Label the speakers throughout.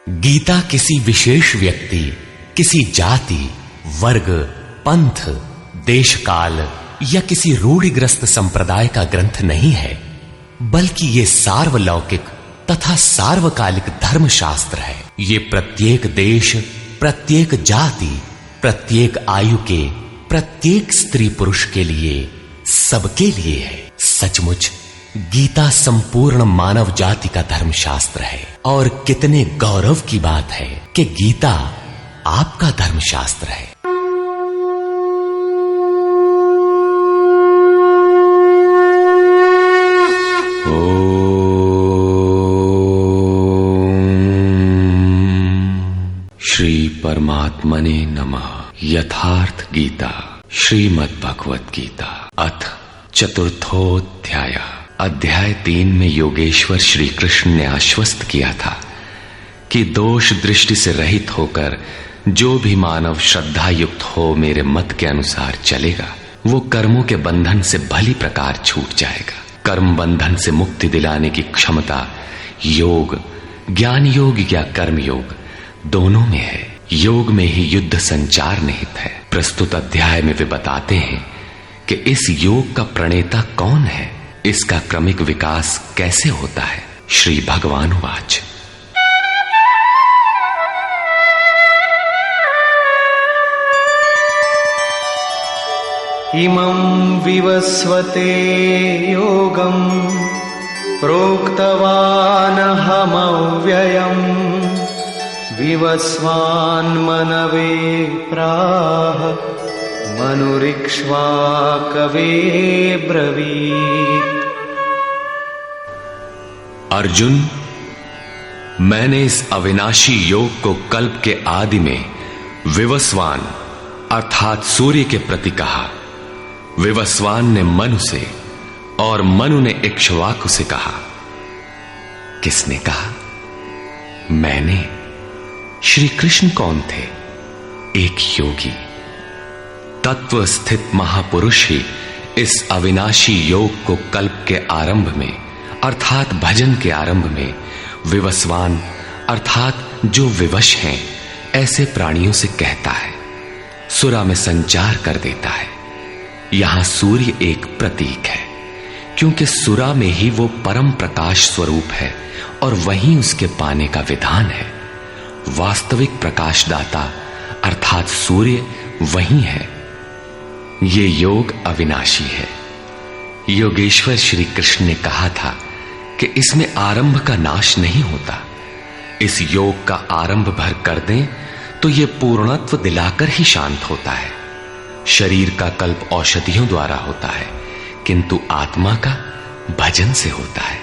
Speaker 1: गीता किसी विशेष व्यक्ति, किसी जाति, वर्ग, पंथ, देश काल या किसी रूढ़िग्रस्त संप्रदाय का ग्रंथ नहीं है, बल्कि ये सार्वलौकिक तथा सार्वकालिक धर्मशास्त्र है। ये प्रत्येक देश, प्रत्येक जाति, प्रत्येक आयु के, प्रत्येक स्त्री पुरुष के लिए, सबके लिए है। सचमुच गीता संपूर्ण मानव जाति का धर्मशास्त्र है और कितने गौरव की बात है कि गीता आपका धर्मशास्त्र है।
Speaker 2: श्री परमात्मने नमः। यथार्थ गीता श्रीमद् भगवत गीता अथ चतुर्थोध्याय। अध्याय 3 में योगेश्वर श्री कृष्ण ने आश्वस्त किया था कि दोष दृष्टि से रहित होकर जो भी मानव श्रद्धा युक्त हो मेरे मत के अनुसार चलेगा, वो कर्मों के बंधन से भली प्रकार छूट जाएगा। कर्म बंधन से मुक्ति दिलाने की क्षमता योग, ज्ञान योग या कर्म योग दोनों में है। योग में ही युद्ध संचार निहित है। प्रस्तुत अध्याय में वे बताते हैं कि इस योग का प्रणेता कौन है, इसका क्रमिक विकास कैसे होता है। श्री भगवान वाच।
Speaker 3: इमं विवस्वते योगं प्रोक्तवान् अहमव्ययम् विवस्वान् मनवे प्राह मनुरिक्ष्वाकवे ब्रवीत्।
Speaker 2: अर्जुन, मैंने इस अविनाशी योग को कल्प के आदि में विवस्वान अर्थात सूर्य के प्रति कहा। विवस्वान ने मनु से और मनु ने इक्ष्वाकु से कहा। किसने कहा? मैंने। श्री कृष्ण कौन थे? एक योगी, तत्व स्थित महापुरुष ही इस अविनाशी योग को कल्प के आरंभ में अर्थात भजन के आरंभ में विवस्वान अर्थात जो विवश हैं ऐसे प्राणियों से कहता है, सुरा में संचार कर देता है। यहां सूर्य एक प्रतीक है, क्योंकि सुरा में ही वो परम प्रकाश स्वरूप है और वहीं उसके पाने का विधान है। वास्तविक प्रकाशदाता अर्थात सूर्य वहीं है। ये योग अविनाशी है। योगेश्वर श्री कृष्ण ने कहा था कि इसमें आरंभ का नाश नहीं होता। इस योग का आरंभ भर कर दें तो ये पूर्णत्व दिलाकर ही शांत होता है। शरीर का कल्प औषधियों द्वारा होता है, किंतु आत्मा का भजन से होता है।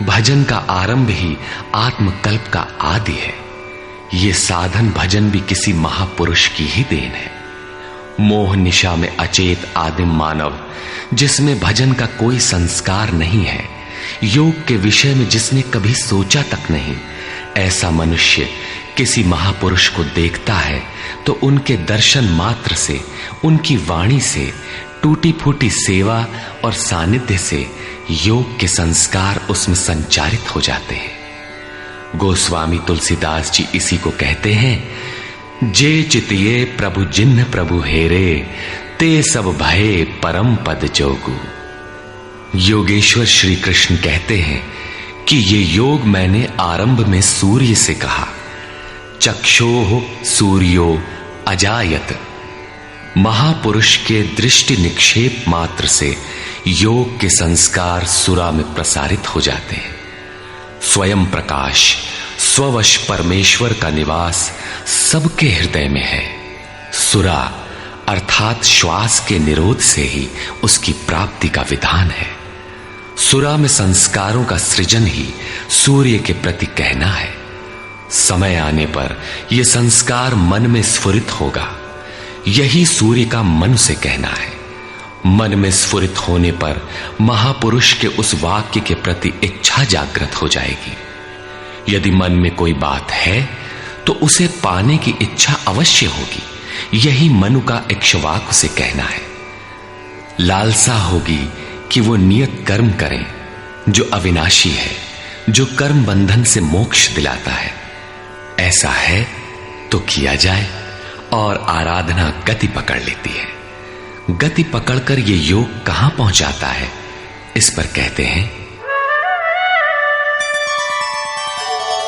Speaker 2: भजन का आरंभ ही आत्मकल्प का आदि है। ये साधन भजन भी किसी महापुरुष की ही देन है। मोह निशा में अचेत आदिम मानव, जिसमें भजन का कोई संस्कार नहीं है, योग के विषय में जिसने कभी सोचा तक नहीं, ऐसा मनुष्य किसी महापुरुष को देखता है तो उनके दर्शन मात्र से, उनकी वाणी से, टूटी फूटी सेवा और सानिध्य से योग के संस्कार उसमें संचारित हो जाते हैं। गोस्वामी तुलसीदास जी इसी को कहते हैं, जे चितिये प्रभु जिन्ह प्रभु हेरे, ते सब भये परम पद जोगु। योगेश्वर श्री कृष्ण कहते हैं कि ये योग मैंने आरंभ में सूर्य से कहा। चक्षोः सूर्यो अजायत। महापुरुष के दृष्टि निक्षेप मात्र से योग के संस्कार सुरा में प्रसारित हो जाते हैं। स्वयं प्रकाश स्ववश परमेश्वर का निवास सबके हृदय में है। सुरा अर्थात श्वास के निरोध से ही उसकी प्राप्ति का विधान है। सुरा में संस्कारों का सृजन ही सूर्य के प्रति कहना है। समय आने पर यह संस्कार मन में स्फुरित होगा। यही सूर्य का मन से कहना है। मन में स्फुरित होने पर महापुरुष के उस वाक्य के प्रति इच्छा जागृत हो जाएगी। यदि मन में कोई बात है तो उसे पाने की इच्छा अवश्य होगी। यही मनु का इक्ष्वाकु से कहना है। लालसा होगी कि वो नियत कर्म करें जो अविनाशी है, जो कर्म बंधन से मोक्ष दिलाता है। ऐसा है तो किया जाए, और आराधना गति पकड़ लेती है। गति पकड़कर ये योग कहां पहुंचाता है, इस पर कहते हैं,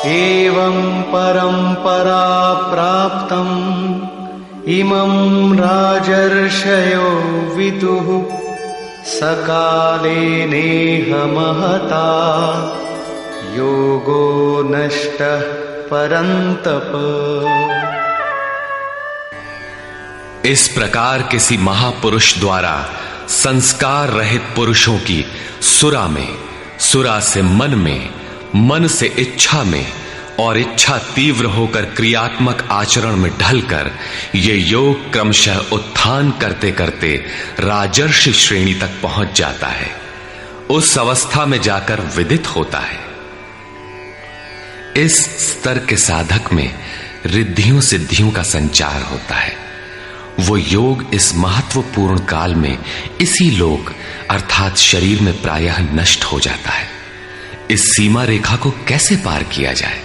Speaker 3: एवं परंपरा प्राप्तम् इमं राजर्षयो विदुः सकाले नेह महता योगो नष्टः परन्तप।
Speaker 2: इस प्रकार किसी महापुरुष द्वारा संस्कार रहित पुरुषों की सुरा में, सुरा से मन में, मन से इच्छा में, और इच्छा तीव्र होकर क्रियात्मक आचरण में ढलकर ये योग क्रमशः उत्थान करते करते राजर्षि श्रेणी तक पहुंच जाता है। उस अवस्था में जाकर विदित होता है। इस स्तर के साधक में रिद्धियों सिद्धियों का संचार होता है। वो योग इस महत्वपूर्ण काल में इसी लोक अर्थात शरीर में प्रायः नष्ट हो जाता है। इस सीमा रेखा को कैसे पार किया जाए?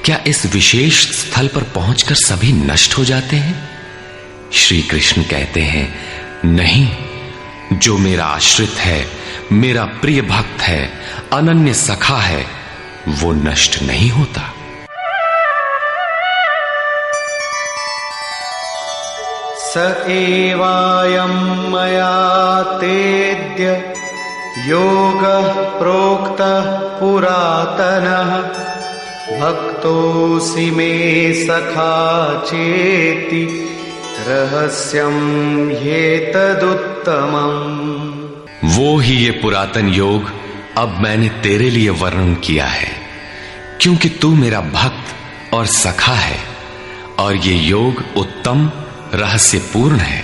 Speaker 2: क्या इस विशेष स्थल पर पहुंचकर सभी नष्ट हो जाते हैं? श्री कृष्ण कहते हैं, नहीं, जो मेरा आश्रित है, मेरा प्रिय भक्त है, अनन्य सखा है, वो नष्ट नहीं होता।
Speaker 3: स एवायं मया तेद्य योगः प्रोक्तः पुरातनः भक्तोऽसि मे सखा चेति रहस्यं ह्येतदुत्तमम्।
Speaker 2: वो ही ये पुरातन योग अब मैंने तेरे लिए वर्णन किया है, क्योंकि तू मेरा भक्त और सखा है, और ये योग उत्तम रहस्यपूर्ण है।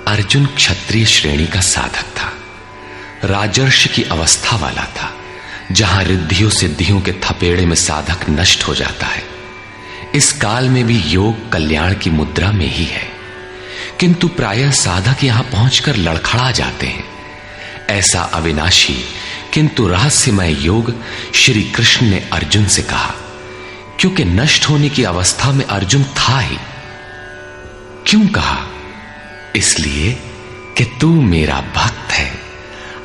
Speaker 2: अर्जुन क्षत्रिय श्रेणी का साधक था, राजर्षि की अवस्था वाला था, जहां रिद्धियों सिद्धियों के थपेड़े में साधक नष्ट हो जाता है। इस काल में भी योग कल्याण की मुद्रा में ही है, किंतु प्रायः साधक यहां पहुंचकर लड़खड़ा जाते हैं। ऐसा अविनाशी किंतु रहस्यमय योग श्री कृष्ण ने अर्जुन से कहा, क्योंकि नष्ट होने की अवस्था में अर्जुन था ही। क्यों कहा? इसलिए कि तू मेरा भक्त है,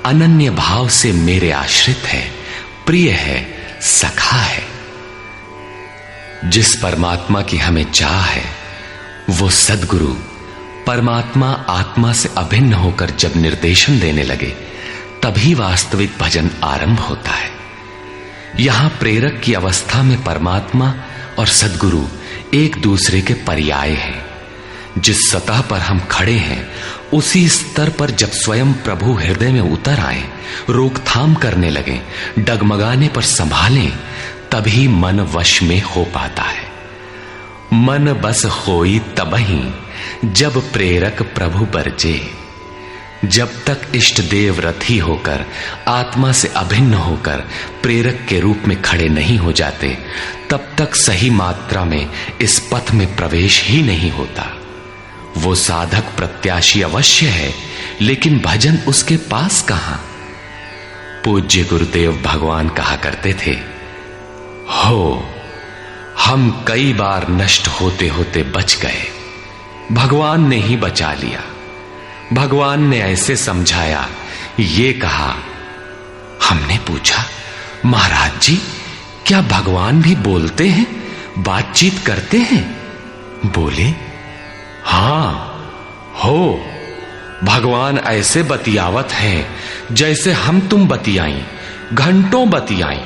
Speaker 2: अनन्य भाव से मेरे आश्रित है, प्रिय है, सखा है। जिस परमात्मा की हमें चाह है, वो सद्गुरु परमात्मा आत्मा से अभिन्न होकर जब निर्देशन देने लगे, तभी वास्तविक भजन आरंभ होता है। यहां प्रेरक की अवस्था में परमात्मा और सद्गुरु एक दूसरे के पर्याय हैं। जिस सतह पर हम खड़े हैं, उसी स्तर पर जब स्वयं प्रभु हृदय में उतर आए, रोकथाम करने लगे, डगमगाने पर संभालें, तभी मन वश में हो पाता है। मन बस होई तबही जब प्रेरक प्रभु बरजे। जब तक इष्ट देव रथी होकर आत्मा से अभिन्न होकर प्रेरक के रूप में खड़े नहीं हो जाते, तब तक सही मात्रा में इस पथ में प्रवेश ही नहीं होता। वो साधक प्रत्याशी अवश्य है, लेकिन भजन उसके पास कहां? पूज्य गुरुदेव भगवान कहा करते थे, हो हम कई बार नष्ट होते होते बच गए, भगवान ने ही बचा लिया। भगवान ने ऐसे समझाया, ये कहा। हमने पूछा, महाराज जी, क्या भगवान भी बोलते हैं, बातचीत करते हैं? बोले, हां, हो, भगवान ऐसे बतियावत हैं जैसे हम तुम बतियाई, घंटों बतियाई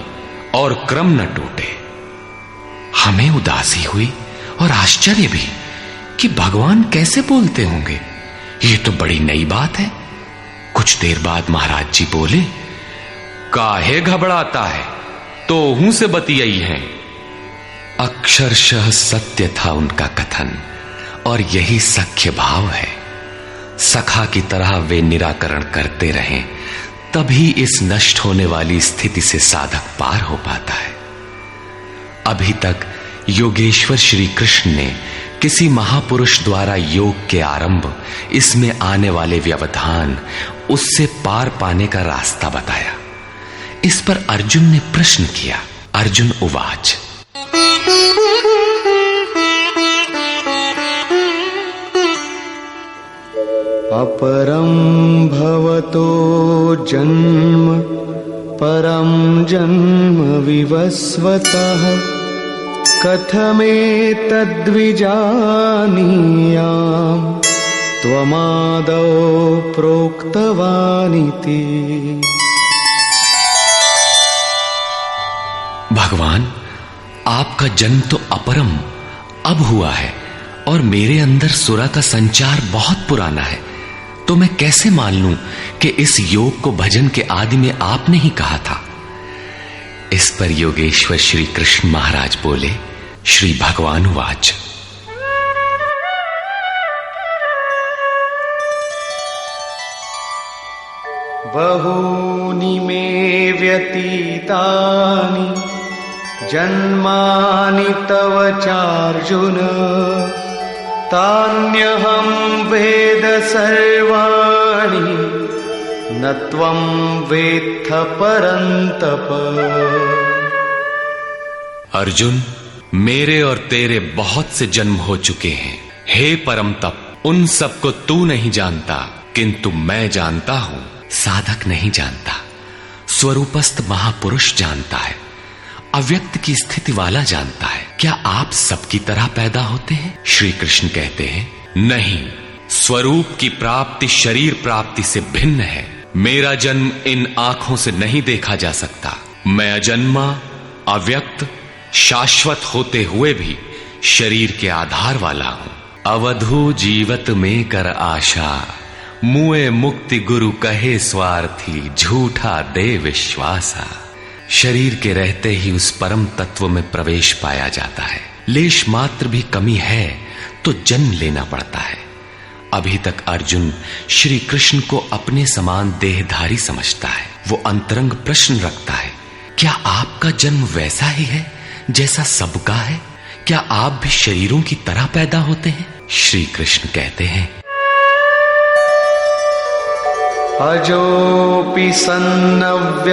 Speaker 2: और क्रम न टूटे। हमें उदासी हुई और आश्चर्य भी कि भगवान कैसे बोलते होंगे, ये तो बड़ी नई बात है। कुछ देर बाद महाराज जी बोले, काहे घबराता है, तो हूं से बतियाई हैं। अक्षरशः सत्य था उनका कथन, और यही सख्य भाव है। सखा की तरह वे निराकरण करते रहें, तभी इस नष्ट होने वाली स्थिति से साधक पार हो पाता है। अभी तक योगेश्वर श्री कृष्ण ने किसी महापुरुष द्वारा योग के आरंभ, इसमें आने वाले व्यवधान, उससे पार पाने का रास्ता बताया। इस पर अर्जुन ने प्रश्न किया। अर्जुन उवाच,
Speaker 3: अपरं भवतो जन्म परं जन्म विवस्वतः कथमेतद्विजानीयाम् त्वमादौ प्रोक्तवानिति।
Speaker 1: भगवान, आपका जन्म तो अपरम अब हुआ है और मेरे अंदर सुरा का संचार बहुत पुराना है, तो मैं कैसे मान लूं कि इस योग को भजन के आदि में आपने ही कहा था। इस पर योगेश्वर श्री कृष्ण महाराज बोले, श्री भगवानुवाच।
Speaker 3: बहूनि मे व्यतीतानि जन्मानि तव चार्जुन तान्यहं वेद सर्वाणि न त्वं वेत्थ परन्तप।
Speaker 1: अर्जुन, मेरे और तेरे बहुत से जन्म हो चुके हैं। हे परम तप, उन सबको तू नहीं जानता, किंतु मैं जानता हूं। साधक नहीं जानता, स्वरूपस्थ महापुरुष जानता है, अव्यक्त की स्थिति वाला जानता है। क्या आप सबकी तरह पैदा होते हैं? श्री कृष्ण कहते हैं, नहीं, स्वरूप की प्राप्ति शरीर प्राप्ति से भिन्न है। मेरा जन्म इन आंखों से नहीं देखा जा सकता। मैं अजन्मा, अव्यक्त, शाश्वत होते हुए भी शरीर के आधार वाला हूं। अवधू जीवत में कर आशा, मुए मुक्ति गुरु कहे स्वार्थी, झूठा दे विश्वासा। शरीर के रहते ही उस परम तत्व में प्रवेश पाया जाता है। लेश मात्र भी कमी है तो जन्म लेना पड़ता है। अभी तक अर्जुन श्री कृष्ण को अपने समान देहधारी समझता है। वो अंतरंग प्रश्न रखता है, क्या आपका जन्म वैसा ही है जैसा सबका है? क्या आप भी शरीरों की तरह पैदा होते हैं? श्री कृष्ण कहते हैं,
Speaker 3: अजोऽपि सन्नव्ययात्मा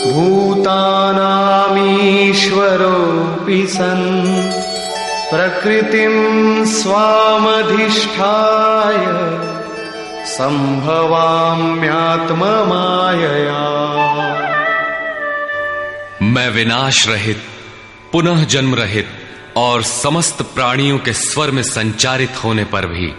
Speaker 3: भूतानामीश्वरोऽपि सन् प्रकृतिं स्वामधिष्ठाय संभवाम्यात्ममायया।
Speaker 1: मैं विनाश रहित, पुनः जन्म रहित और समस्त प्राणियों के स्वर में संचारित होने पर भी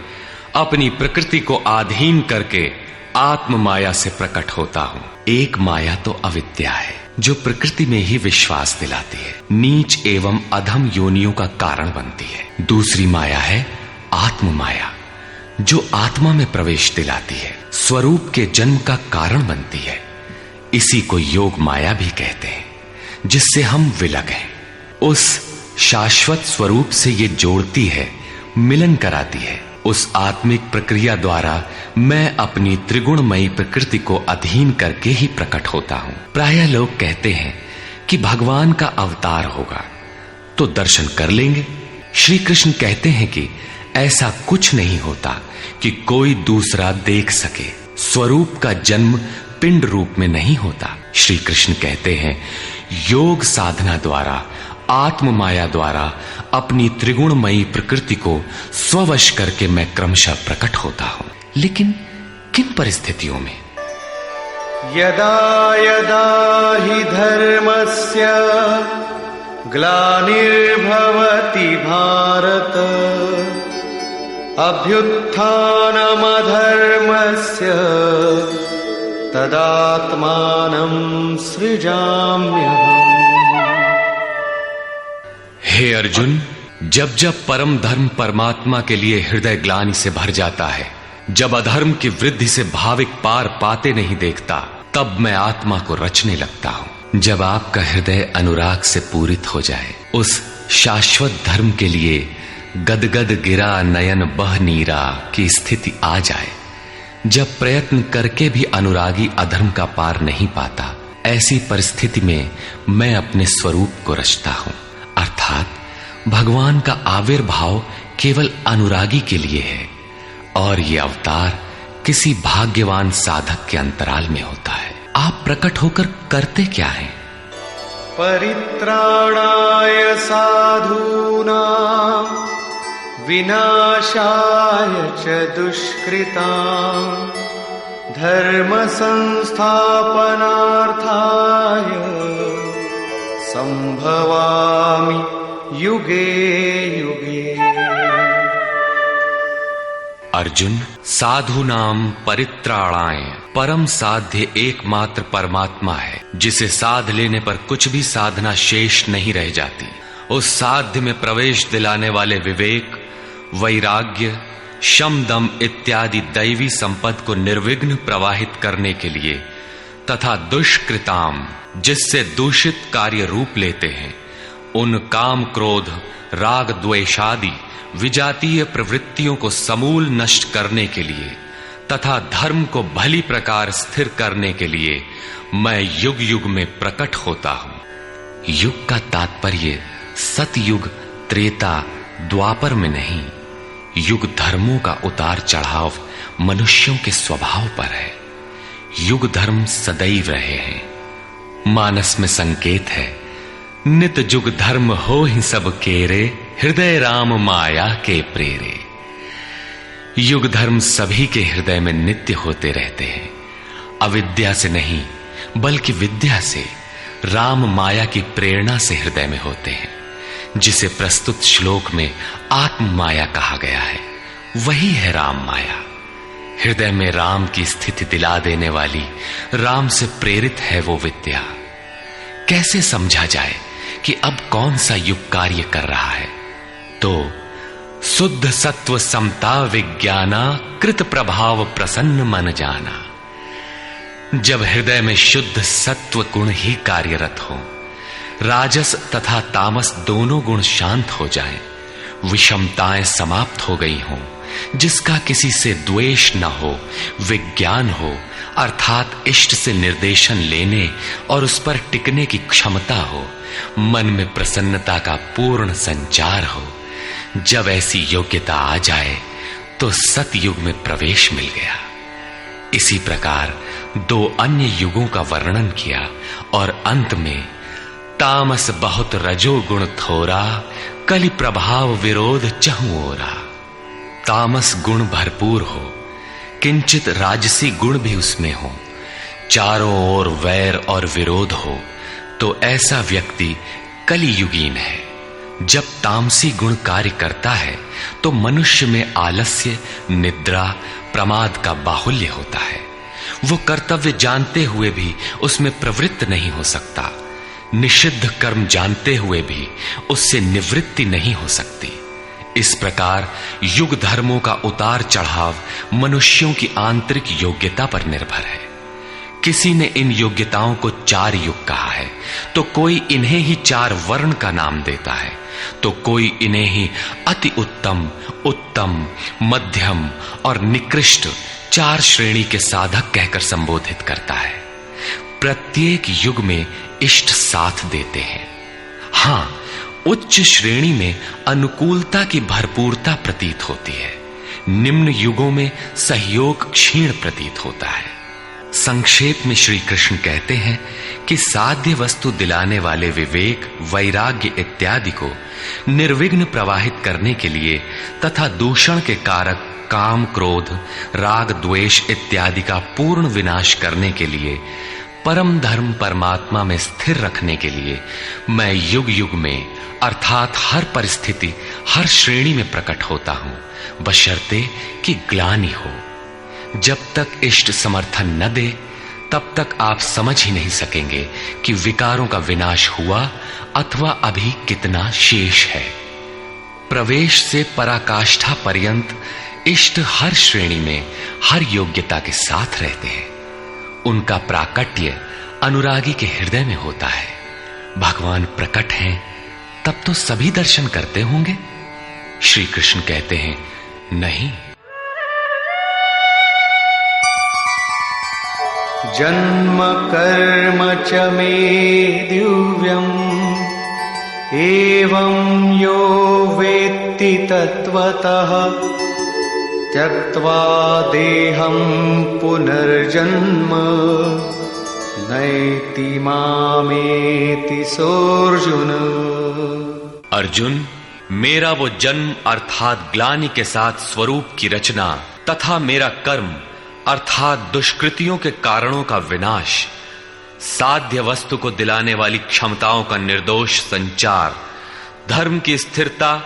Speaker 1: अपनी प्रकृति को अधीन करके आत्म माया से प्रकट होता हूं। एक माया तो अविद्या है जो प्रकृति में ही विश्वास दिलाती है, नीच एवं अधम योनियों का कारण बनती है। दूसरी माया है आत्म माया जो आत्मा में प्रवेश दिलाती है, स्वरूप के जन्म का कारण बनती है। इसी को योग माया भी कहते हैं, जिससे हम विलग हैं। उस शाश्वत स्वरूप से ये जोड़ती है, मिलन कराती है। उस आत्मिक प्रक्रिया द्वारा मैं अपनी त्रिगुणमयी प्रकृति को अधीन करके ही प्रकट होता हूं। प्रायः लोग कहते हैं कि भगवान का अवतार होगा तो दर्शन कर लेंगे। श्री कृष्ण कहते हैं कि ऐसा कुछ नहीं होता कि कोई दूसरा देख सके। स्वरूप का जन्म पिंड रूप में नहीं होता। श्री कृष्ण कहते हैं, योग साधना द्वारा, आत्म माया द्वारा अपनी त्रिगुणमयी प्रकृति को स्ववश करके मैं क्रमशः प्रकट होता हूं। लेकिन किन परिस्थितियों में?
Speaker 3: यदा यदा हि धर्मस्य ग्लानिर्भवति भारत अभ्युत्थानमधर्मस्य तदात्मानं सृजाम्यहम्।
Speaker 1: हे अर्जुन, जब जब परम धर्म परमात्मा के लिए हृदय ग्लानि से भर जाता है, जब अधर्म की वृद्धि से भाविक पार पाते नहीं देखता, तब मैं आत्मा को रचने लगता हूं। जब आपका हृदय अनुराग से पूरित हो जाए, उस शाश्वत धर्म के लिए गदगद गिरा नयन बह नीरा की स्थिति आ जाए, जब प्रयत्न करके भी अनुरागी अधर्म का पार नहीं पाता, ऐसी परिस्थिति में मैं अपने स्वरूप को रचता हूं। अर्थात भगवान का आविर्भाव केवल अनुरागी के लिए है और ये अवतार किसी भाग्यवान साधक के अंतराल में होता है। आप प्रकट होकर करते क्या हैं?
Speaker 3: परित्राणाय साधूनां विनाशाय च दुष्कृताम् धर्म संस्थापनार्थाय संभवामि युगे युगे।
Speaker 2: अर्जुन, साधूनाम परित्राणाय परम साध्य एकमात्र परमात्मा है, जिसे साध लेने पर कुछ भी साधना शेष नहीं रह जाती। उस साध्य में प्रवेश दिलाने वाले विवेक, वैराग्य, शम दम इत्यादि दैवी संपद को निर्विघ्न प्रवाहित करने के लिए तथा दुष्कृताम जिससे दूषित कार्य रूप लेते हैं, उन काम क्रोध राग द्वेषादि विजातीय प्रवृत्तियों को समूल नष्ट करने के लिए तथा धर्म को भली प्रकार स्थिर करने के लिए मैं युग युग में प्रकट होता हूं। युग का तात्पर्य सतयुग, त्रेता, द्वापर में नहीं। युग धर्मों का उतार चढ़ाव मनुष्यों के स्वभाव पर है। युग धर्म सदैव रहे हैं। मानस में संकेत है, नित जुग धर्म हो ही सब केरे, हृदय राम माया के प्रेरे। युग धर्म सभी के हृदय में नित्य होते रहते हैं। अविद्या से नहीं बल्कि विद्या से, राम माया की प्रेरणा से हृदय में होते हैं, जिसे प्रस्तुत श्लोक में आत्म माया कहा गया है। वही है राम माया। हृदय में राम की स्थिति दिला देने वाली, राम से प्रेरित है वो विद्या। कैसे समझा जाए कि अब कौन सा युग कार्य कर रहा है? तो शुद्ध सत्व समता विज्ञाना, कृत प्रभाव प्रसन्न मन जाना। जब हृदय में शुद्ध सत्व गुण ही कार्यरत हो, राजस तथा तामस दोनों गुण शांत हो जाएं, विषमताएं समाप्त हो गई हों, जिसका किसी से द्वेष न हो, विज्ञान हो अर्थात इष्ट से निर्देशन लेने और उस पर टिकने की क्षमता हो, मन में प्रसन्नता का पूर्ण संचार हो, जब ऐसी योग्यता आ जाए तो सतयुग में प्रवेश मिल गया। इसी प्रकार दो अन्य युगों का वर्णन किया और अंत में तामस बहुत रजो गुण थोरा, कलि प्रभाव विरोध चहुं ओरा। तामस गुण भरपूर हो, किंचित राजसी गुण भी उसमें हो, चारों ओर वैर और विरोध हो, तो ऐसा व्यक्ति कलियुगीन है। जब तामसी गुण कार्य करता है तो मनुष्य में आलस्य, निद्रा, प्रमाद का बाहुल्य होता है। वो कर्तव्य जानते हुए भी उसमें प्रवृत्त नहीं हो सकता, निषिद्ध कर्म जानते हुए भी उससे निवृत्ति नहीं हो सकती। इस प्रकार युग धर्मों का उतार चढ़ाव मनुष्यों की आंतरिक योग्यता पर निर्भर है। किसी ने इन योग्यताओं को 4 युग कहा है, तो कोई इन्हें ही 4 वर्ण का नाम देता है, तो कोई इन्हें ही अति उत्तम, उत्तम, मध्यम और निकृष्ट 4 श्रेणी के साधक कहकर संबोधित करता है। प्रत्येक युग में इष्ट साथ देते हैं। हां, उच्च श्रेणी में अनुकूलता की भरपूरता प्रतीत होती है, निम्न युगों में सहयोग क्षीण प्रतीत होता है। संक्षेप में श्री कृष्ण कहते हैं कि साध्य वस्तु दिलाने वाले विवेक, वैराग्य इत्यादि को निर्विघ्न प्रवाहित करने के लिए तथा दूषण के कारक काम, क्रोध, राग, द्वेष इत्यादि का पूर्ण विनाश करने के लिए, परम धर्म परमात्मा में स्थिर रखने के लिए मैं युग युग में अर्थात हर परिस्थिति, हर श्रेणी में प्रकट होता हूं, बशर्ते कि ग्लानि हो। जब तक इष्ट समर्थन न दे तब तक आप समझ ही नहीं सकेंगे कि विकारों का विनाश हुआ अथवा अभी कितना शेष है। प्रवेश से पराकाष्ठा पर्यंत इष्ट हर श्रेणी में, हर योग्यता के साथ रहते हैं। उनका प्राकट्य अनुरागी के हृदय में होता है। भगवान प्रकट हैं तब तो सभी दर्शन करते होंगे। श्री कृष्ण कहते हैं, नहीं।
Speaker 3: जन्म कर्म च मे दिव्यम् एवं यो वेत्ति तत्वतः त्यक्त्वा देहं पुनर्जन्म नैति मामेति सोऽर्जुन।
Speaker 2: अर्जुन, मेरा वो जन्म अर्थात ग्लानि के साथ स्वरूप की रचना तथा मेरा कर्म अर्थात दुष्कृतियों के कारणों का विनाश, साध्य वस्तु को दिलाने वाली क्षमताओं का निर्दोष संचार, धर्म की स्थिरता,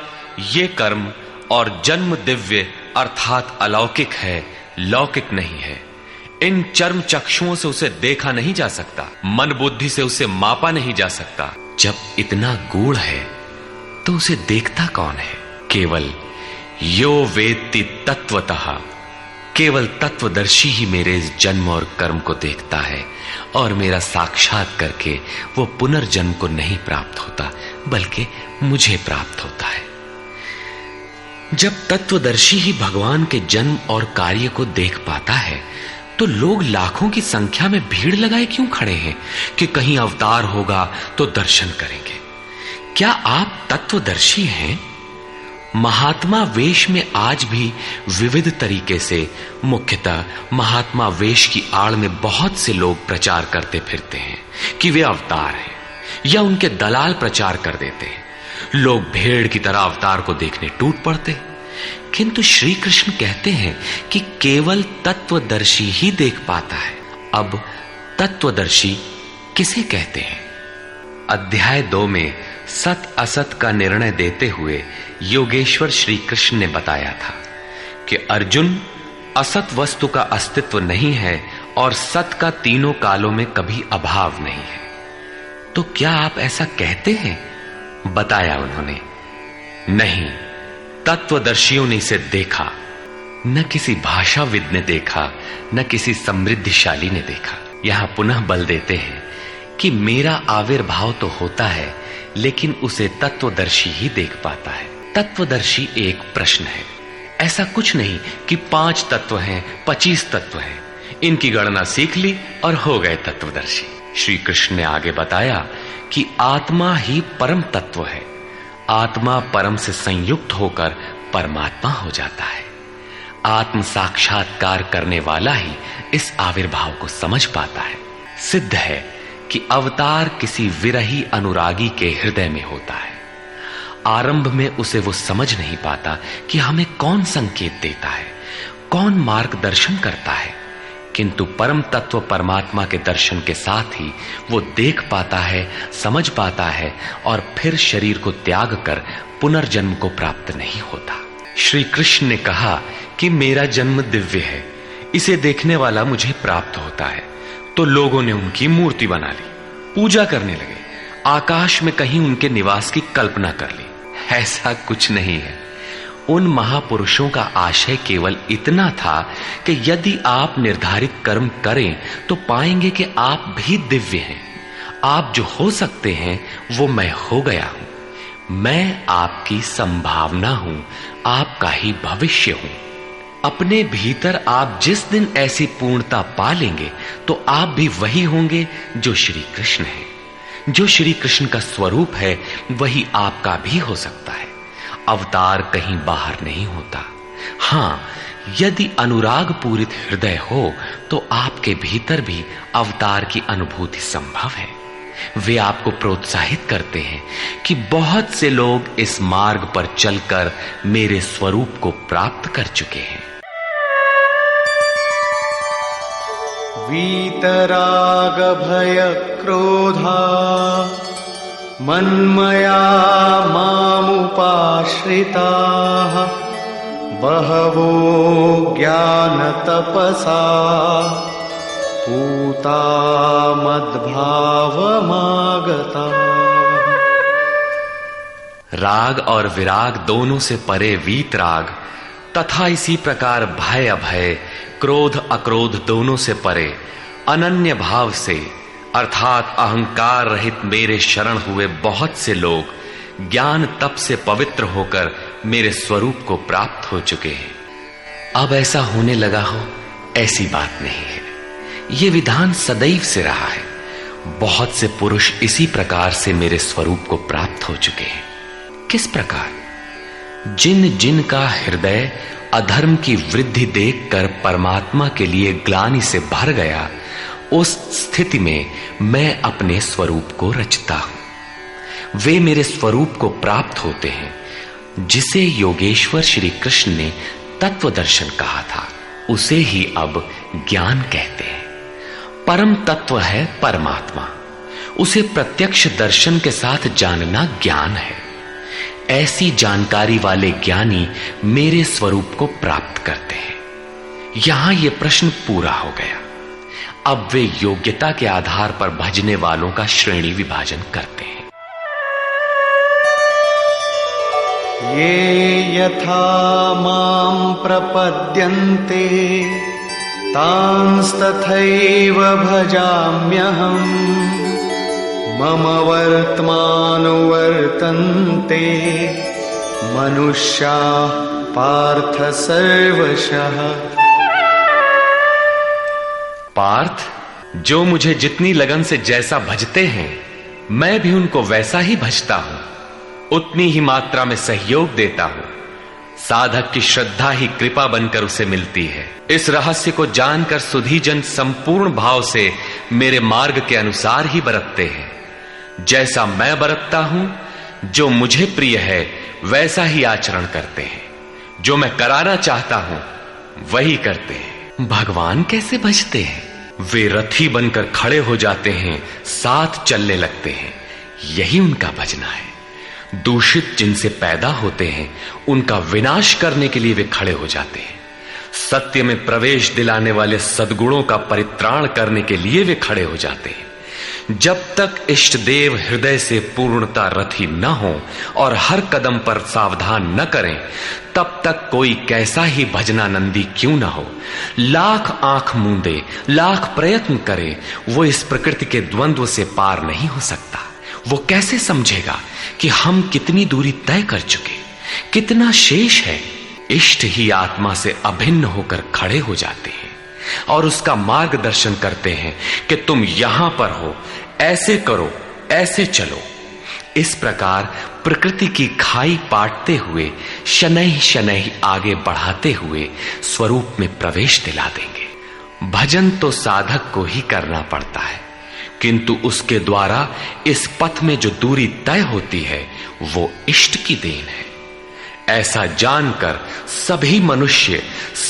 Speaker 2: ये कर्म और जन्म दिव्य अर्थात अलौकिक है, लौकिक नहीं है। इन चर्म चक्षुओं से उसे देखा नहीं जा सकता, मन बुद्धि से उसे मापा नहीं जा सकता। जब इतना गूढ़ है तो उसे देखता कौन है? केवल यो वेत्ति तत्वतः, केवल तत्वदर्शी ही मेरे इस जन्म और कर्म को देखता है और मेरा साक्षात करके वो पुनर्जन्म को नहीं प्राप्त होता बल्कि मुझे प्राप्त होता है। जब तत्वदर्शी ही भगवान के जन्म और कार्य को देख पाता है तो लोग लाखों की संख्या में भीड़ लगाए क्यों खड़े हैं कि कहीं अवतार होगा तो दर्शन करेंगे? क्या आप तत्वदर्शी हैं? महात्मा वेश में आज भी विविध तरीके से, मुख्यतः महात्मा वेश की आड़ में बहुत से लोग प्रचार करते फिरते हैं कि वे अवतार हैं, या उनके दलाल प्रचार कर देते हैं। लोग भेड़ की तरह अवतार को देखने टूट पड़ते हैं। किंतु श्री कृष्ण कहते हैं कि केवल तत्वदर्शी ही देख पाता है। अब तत्वदर्शी किसे कहते हैं? अध्याय 2 में सत असत का निर्णय देते हुए योगेश्वर श्री कृष्ण ने बताया था कि अर्जुन, असत वस्तु का अस्तित्व नहीं है और सत का तीनों कालों में कभी अभाव नहीं है। तो क्या आप ऐसा कहते हैं? बताया उन्होंने, नहीं, तत्वदर्शियों ने इसे देखा, न किसी भाषाविद ने देखा, न किसी समृद्धिशाली ने देखा। यहां पुनः बल देते हैं कि मेरा आविर्भाव तो होता है लेकिन उसे तत्वदर्शी ही देख पाता है। तत्वदर्शी एक प्रश्न है। ऐसा कुछ नहीं कि 5 तत्व हैं, 25 तत्व हैं, इनकी गणना सीख ली और हो गए तत्वदर्शी। श्री कृष्ण ने आगे बताया कि आत्मा ही परम तत्व है। आत्मा परम से संयुक्त होकर परमात्मा हो जाता है। आत्म साक्षात्कार करने वाला ही इस आविर्भाव को समझ पाता है। सिद्ध है कि अवतार किसी विरही अनुरागी के हृदय में होता है। आरंभ में उसे वो समझ नहीं पाता कि हमें कौन संकेत देता है, कौन मार्गदर्शन करता है, किंतु परम तत्व परमात्मा के दर्शन के साथ ही वो देख पाता है, समझ पाता है और फिर शरीर को त्याग कर पुनर्जन्म को प्राप्त नहीं होता। श्री कृष्ण ने कहा कि मेरा जन्म दिव्य है, इसे देखने वाला मुझे प्राप्त होता है। तो लोगों ने उनकी मूर्ति बना ली, पूजा करने लगे, आकाश में कहीं उनके निवास की कल्पना कर ली। ऐसा कुछ नहीं है। उन महापुरुषों का आशय केवल इतना था कि यदि आप निर्धारित कर्म करें तो पाएंगे कि आप भी दिव्य हैं। आप जो हो सकते हैं वो मैं हो गया हूं। मैं आपकी संभावना हूं, आपका ही भविष्य हूं। अपने भीतर आप जिस दिन ऐसी पूर्णता पा लेंगे तो आप भी वही होंगे जो श्री कृष्ण है। जो श्री कृष्ण का स्वरूप है वही आपका भी हो सकता है। अवतार कहीं बाहर नहीं होता। हां, यदि अनुराग पूरित हृदय हो तो आपके भीतर भी अवतार की अनुभूति संभव है। वे आपको प्रोत्साहित करते हैं कि बहुत से लोग इस मार्ग पर चलकर मेरे स्वरूप को प्राप्त कर चुके हैं।
Speaker 3: वीतराग भय क्रोधा मन्मया मामुपाश्रिताः बहवो ज्ञान तपसा पूता मद्भावमागता।
Speaker 2: राग और विराग दोनों से परे वीतराग तथा इसी प्रकार भय अभय, क्रोध अक्रोध दोनों से परे अनन्य भाव से अर्थात अहंकार रहित मेरे शरण हुए बहुत से लोग ज्ञान तप से पवित्र होकर मेरे स्वरूप को प्राप्त हो चुके हैं। अब ऐसा होने लगा हो, ऐसी बात नहीं है। यह विधान सदैव से रहा है। बहुत से पुरुष इसी प्रकार से मेरे स्वरूप को प्राप्त हो चुके हैं। किस प्रकार? जिन जिन का हृदय अधर्म की वृद्धि देखकर परमात्मा के लिए ग्लानि से भर गया, उस स्थिति में मैं अपने स्वरूप को रचता हूं। वे मेरे स्वरूप को प्राप्त होते हैं।
Speaker 1: जिसे योगेश्वर श्री कृष्ण ने तत्व दर्शन कहा था, उसे ही अब ज्ञान कहते हैं। परम तत्व है परमात्मा, उसे प्रत्यक्ष दर्शन के साथ जानना ज्ञान है। ऐसी जानकारी वाले ज्ञानी मेरे स्वरूप को प्राप्त करते हैं। यहां यह प्रश्न पूरा हो गया। अब वे योग्यता के आधार पर भजने वालों का श्रेणी विभाजन करते हैं।
Speaker 3: ये यथा मां प्रपद्यन्ते तांस्तथैव भजाम्यहम् मम वर्त्मानुवर्तन्ते मनुष्याः पार्थ सर्वशः।
Speaker 1: पार्थ, जो मुझे जितनी लगन से जैसा भजते हैं, मैं भी उनको वैसा ही भजता हूं, उतनी ही मात्रा में सहयोग देता हूं। साधक की श्रद्धा ही कृपा बनकर उसे मिलती है। इस रहस्य को जानकर सुधीजन संपूर्ण भाव से मेरे मार्ग के अनुसार ही बरतते हैं। जैसा मैं बरतता हूं, जो मुझे प्रिय है वैसा ही आचरण करते हैं। जो मैं कराना चाहता हूं वही करते हैं। भगवान कैसे भजते हैं? वे रथी बनकर खड़े हो जाते हैं, साथ चलने लगते हैं। यही उनका भजना है। दूषित जिनसे पैदा होते हैं, उनका विनाश करने के लिए वे खड़े हो जाते हैं। सत्य में प्रवेश दिलाने वाले सद्गुणों का परित्राण करने के लिए वे खड़े हो जाते हैं। जब तक इष्ट देव हृदय से पूर्णता रथी न हो और हर कदम पर सावधान न करें, तब तक कोई कैसा ही भजनानंदी क्यों न हो, लाख आंख मूंदे, लाख प्रयत्न करे, वो इस प्रकृति के द्वंद्व से पार नहीं हो सकता। वो कैसे समझेगा कि हम कितनी दूरी तय कर चुके, कितना शेष है। इष्ट ही आत्मा से अभिन्न होकर खड़े हो जाते हैं और उसका मार्गदर्शन करते हैं कि तुम यहां पर हो, ऐसे करो, ऐसे चलो। इस प्रकार प्रकृति की खाई पाटते हुए शनैः शनैः आगे बढ़ाते हुए स्वरूप में प्रवेश दिला देंगे। भजन तो साधक को ही करना पड़ता है, किंतु उसके द्वारा इस पथ में जो दूरी तय होती है वो इष्ट की देन है। ऐसा जानकर सभी मनुष्य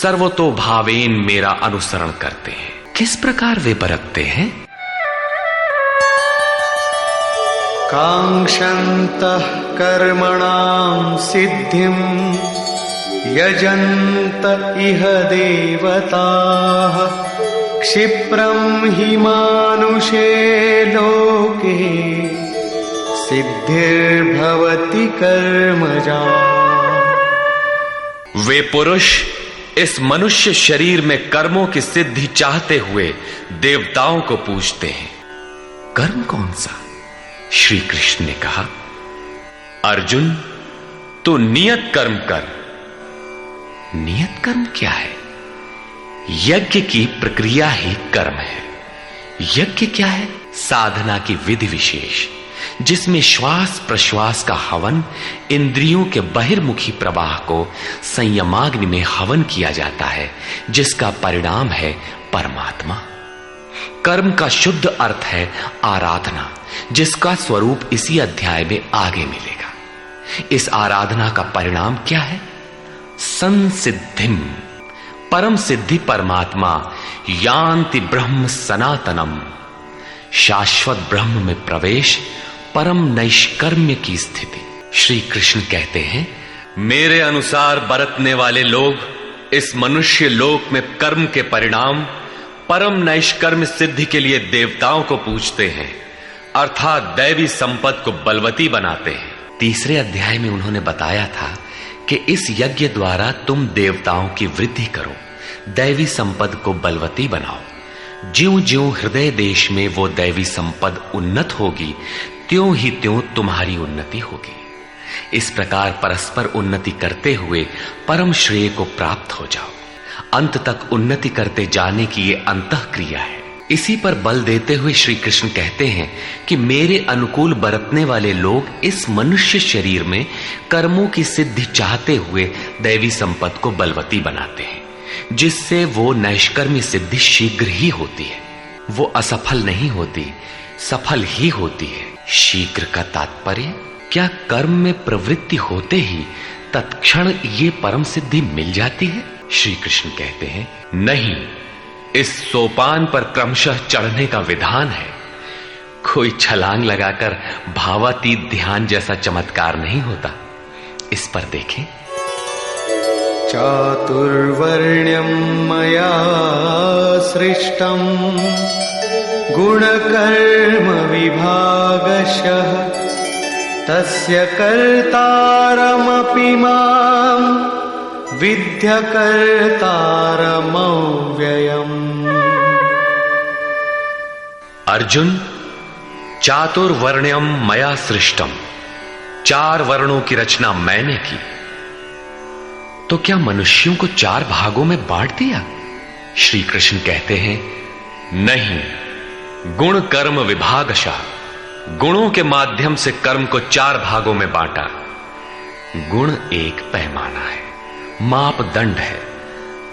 Speaker 1: सर्वतोभावेन मेरा अनुसरण करते हैं। किस प्रकार वे बरतते हैं?
Speaker 3: कांक्षन्तः कर्मणां सिद्धिं यजन्त इह देवताः क्षिप्रं हि मानुषे लोके सिद्धिर्भवति कर्मजा।
Speaker 1: वे पुरुष इस मनुष्य शरीर में कर्मों की सिद्धि चाहते हुए देवताओं को पूजते हैं। कर्म कौन सा? श्री कृष्ण ने कहा, अर्जुन तू नियत कर्म कर। नियत कर्म क्या है? यज्ञ की प्रक्रिया ही कर्म है। यज्ञ क्या है? साधना की विधि विशेष, जिसमें श्वास प्रश्वास का हवन, इंद्रियों के बहिर्मुखी प्रवाह को संयमाग्नि में हवन किया जाता है, जिसका परिणाम है परमात्मा। कर्म का शुद्ध अर्थ है आराधना, जिसका स्वरूप इसी अध्याय में आगे मिलेगा। इस आराधना का परिणाम क्या है? संसिद्धिम, परम सिद्धि परमात्मा, यान्ति ब्रह्म सनातनम, शाश्वत ब्रह्म में प्रवेश, परम नैष्कर्म्य की स्थिति। श्री कृष्ण कहते हैं, मेरे अनुसार बरतने वाले लोग इस मनुष्य लोक में कर्म के परिणाम परम नैष्कर्म्य सिद्धि के लिए देवताओं को पूजते हैं, अर्थात दैवी संपद को बलवती बनाते हैं। तीसरे अध्याय में उन्होंने बताया था कि इस यज्ञ द्वारा तुम देवताओं की वृद्धि करो, दैवी संपद को बलवती बनाओ। ज्यों ज्यों हृदय देश में वो दैवी संपद उन्नत होगी, त्यों ही त्यों तुम्हारी उन्नति होगी। इस प्रकार परस्पर उन्नति करते हुए परम श्रेय को प्राप्त हो जाओ। अंत तक उन्नति करते जाने की ये अंतः क्रिया है। इसी पर बल देते हुए श्री कृष्ण कहते हैं कि मेरे अनुकूल बरतने वाले लोग इस मनुष्य शरीर में कर्मों की सिद्धि चाहते हुए दैवी संपद को बलवती बनाते हैं, जिससे वो नैष्कर्म्य सिद्धि शीघ्र ही होती है। वो असफल नहीं होती, सफल ही होती है। शीघ्र का तात्पर्य
Speaker 2: क्या कर्म में प्रवृत्ति होते ही तत्क्षण ये परम सिद्धि मिल जाती है? श्री कृष्ण कहते हैं, नहीं, इस सोपान पर क्रमशः चढ़ने का विधान है। कोई छलांग लगाकर भावातीत ध्यान जैसा चमत्कार नहीं होता। इस पर देखें।
Speaker 3: चातुर्वर्ण्यं मया सृष्टं गुणकर्म विभागशः तस्य कर्तारमपि मां विद्यकर्तारमव्ययम्।
Speaker 2: अर्जुन, चातुर्वर्ण्यम मया सृष्टम, 4 वर्णों की रचना मैंने की। तो क्या मनुष्यों को 4 भागों में बांट दिया? श्री कृष्ण कहते हैं, नहीं, गुण कर्म विभागशः, गुणों के माध्यम से कर्म को 4 भागों में बांटा। गुण एक पैमाना है, मापदंड है।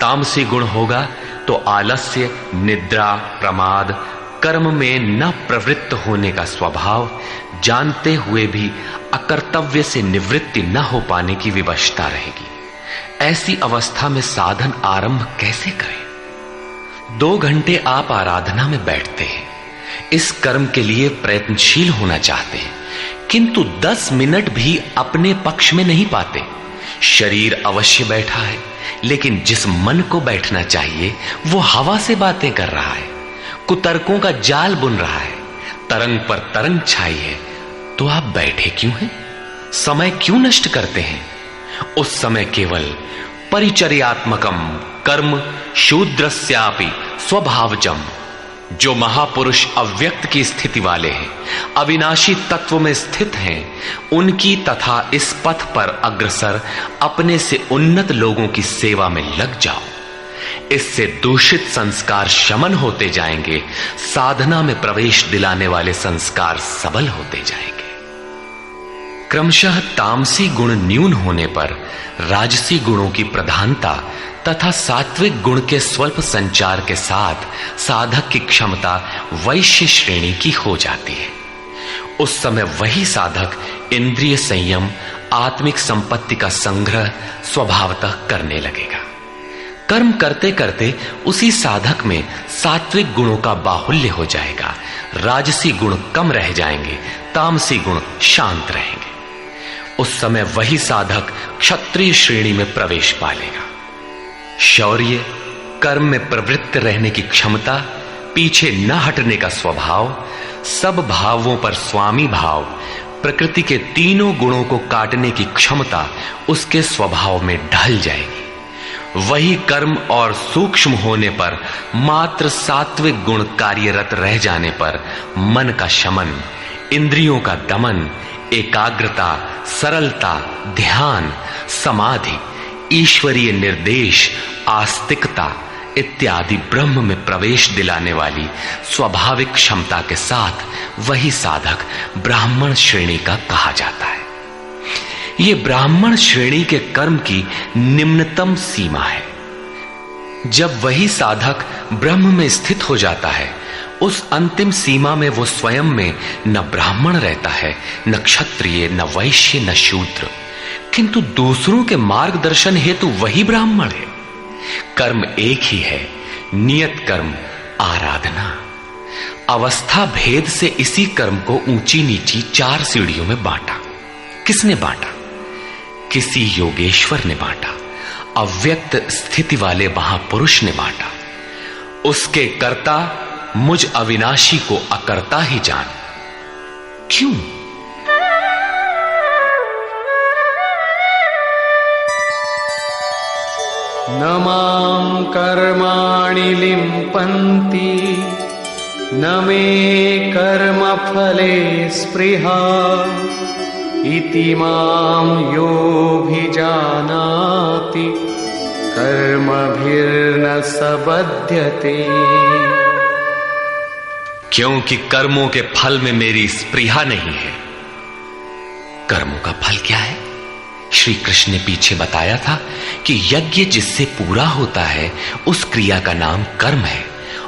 Speaker 2: तामसी गुण होगा तो आलस्य, निद्रा, प्रमाद, कर्म में न प्रवृत्त होने का स्वभाव, जानते हुए भी अकर्तव्य से निवृत्ति न हो पाने की विवशता रहेगी। ऐसी अवस्था में साधन आरंभ कैसे करें? 2 घंटे आप आराधना में बैठते हैं, इस कर्म के लिए प्रयत्नशील होना चाहते हैं, किंतु 10 मिनट भी अपने पक्ष में नहीं पाते। शरीर अवश्य बैठा है, लेकिन जिस मन को बैठना चाहिए वो हवा से बातें कर रहा है, कुतर्कों का जाल बुन रहा है, तरंग पर तरंग छाई है। तो आप बैठे क्यों हैं? समय क्यों नष्ट करते हैं? उस समय केवल परिचर्यात्मकम कर्म शूद्रस्यापि स्वभावजम, जो महापुरुष अव्यक्त की स्थिति वाले हैं, अविनाशी तत्व में स्थित हैं, उनकी तथा इस पथ पर अग्रसर अपने से उन्नत लोगों की सेवा में लग जाओ। इससे दूषित संस्कार शमन होते जाएंगे, साधना में प्रवेश दिलाने वाले संस्कार सबल होते जाएंगे। क्रमशः तामसी गुण न्यून होने पर राजसी गुणों की प्रधानता तथा सात्विक गुण के स्वल्प संचार के साथ साधक की क्षमता वैश्य श्रेणी की हो जाती है। उस समय वही साधक इंद्रिय संयम, आत्मिक संपत्ति का संग्रह स्वभावतः करने लगेगा। कर्म करते करते उसी साधक में सात्विक गुणों का बाहुल्य हो जाएगा, राजसी गुण कम रह जाएंगे, तामसी गुण शांत रहेंगे। उस समय वही साधक क्षत्रिय श्रेणी में प्रवेश पालेगा। शौर्य, कर्म में प्रवृत्त रहने की क्षमता, पीछे न हटने का स्वभाव, सब भावों पर स्वामी भाव, प्रकृति के तीनों गुणों को काटने की क्षमता उसके स्वभाव में ढल जाएगी। वही कर्म और सूक्ष्म होने पर मात्र सात्विक गुण कार्यरत रह जाने पर मन का शमन, इंद्रियों का दमन, एकाग्रता, सरलता, ध्यान, समाधि, ईश्वरीय निर्देश, आस्तिकता इत्यादि ब्रह्म में प्रवेश दिलाने वाली स्वाभाविक क्षमता के साथ वही साधक ब्राह्मण श्रेणी का कहा जाता है। ये ब्राह्मण श्रेणी के कर्म की निम्नतम सीमा है। जब वही साधक ब्रह्म में स्थित हो जाता है, उस अंतिम सीमा में वो स्वयं में न ब्राह्मण रहता है, न क्षत्रिय, न वैश्य, न शूद्र, किंतु दूसरों के मार्गदर्शन हेतु वही ब्राह्मण है। कर्म एक ही है, नियत कर्म आराधना। अवस्था भेद से इसी कर्म को ऊंची नीची 4 सीढ़ियों में बांटा। किसने बांटा? किसी योगेश्वर ने बांटा, अव्यक्त स्थिति वाले महापुरुष ने बांटा। उसके कर्ता मुझ अविनाशी को अकर्ता ही जान। क्यों?
Speaker 3: न मां कर्माणि लिम्पन्ति न मे कर्मफले स्पृहा इति मां योऽभिजानाति कर्मभिर्न सबध्यते।
Speaker 2: क्योंकि कर्मों के फल में मेरी स्पृहा नहीं है। कर्मों का फल क्या है? श्री कृष्ण ने पीछे बताया था कि यज्ञ जिससे पूरा होता है उस क्रिया का नाम कर्म है,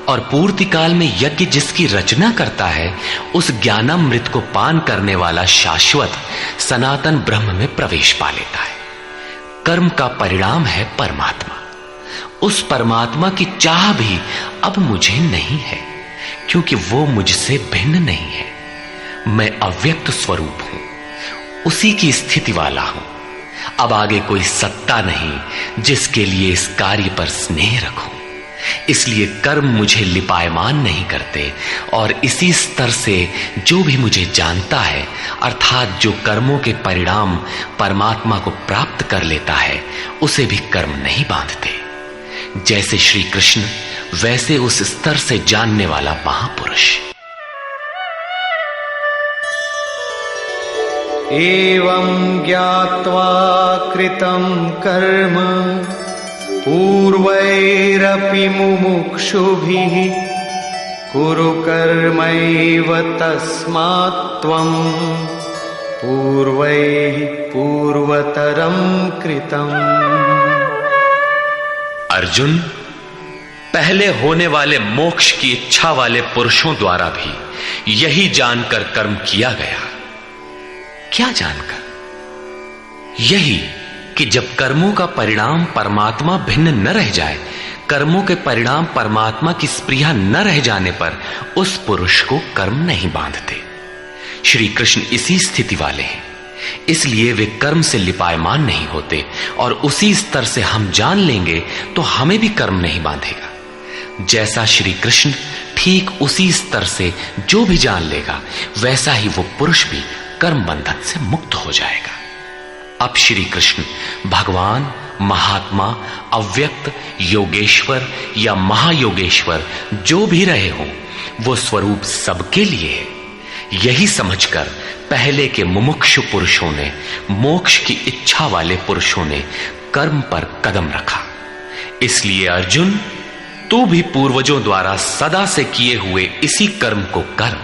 Speaker 1: और पूर्ति काल में यज्ञ जिसकी रचना करता है उस ज्ञानामृत को पान करने वाला शाश्वत सनातन ब्रह्म में प्रवेश पा लेता है। कर्म का परिणाम है परमात्मा। उस परमात्मा की चाह भी अब मुझे नहीं है, क्योंकि वो मुझसे भिन्न नहीं है। मैं अव्यक्त स्वरूप हूं, उसी की स्थिति वाला हूं। अब आगे कोई सत्ता नहीं जिसके लिए इस कार्य पर स्नेह रखूं। इसलिए कर्म मुझे लिपायमान नहीं करते, और इसी स्तर से जो भी मुझे जानता है, अर्थात जो कर्मों के परिणाम परमात्मा को प्राप्त कर लेता है, उसे भी कर्म नहीं बांधते। जैसे श्री कृष्ण, वैसे उस स्तर से जानने वाला महापुरुष।
Speaker 3: एवं ज्ञात्वा कृतं कर्म पूर्वैरपि मुमुक्षुभिः कुरु कर्मैव तस्मात् त्वं पूर्वैः पूर्वतरं कृतम्।
Speaker 1: अर्जुन, पहले होने वाले मोक्ष की इच्छा वाले पुरुषों द्वारा भी यही जानकर कर्म किया गया। क्या जानकर? यही कि जब कर्मों का परिणाम परमात्मा भिन्न न रह जाए, कर्मों के परिणाम परमात्मा की स्पृहा न रह जाने पर उस पुरुष को कर्म नहीं बांधते। श्री कृष्ण इसी स्थिति वाले हैं, इसलिए वे कर्म से लिपायमान नहीं होते, और उसी स्तर से हम जान लेंगे तो हमें भी कर्म नहीं बांधेगा। जैसा श्री कृष्ण ठीक उसी स्तर से जो भी जान लेगा, वैसा ही वो पुरुष भी कर्म बंधन से मुक्त हो जाएगा। अब श्री कृष्ण भगवान, महात्मा, अव्यक्त, योगेश्वर या महायोगेश्वर जो भी रहे हों, वो स्वरूप सबके लिए है। यही समझकर पहले के मुमुक्षु पुरुषों ने, मोक्ष की इच्छा वाले पुरुषों ने कर्म पर कदम रखा। इसलिए अर्जुन, तू भी पूर्वजों द्वारा सदा से किए हुए इसी कर्म को कर।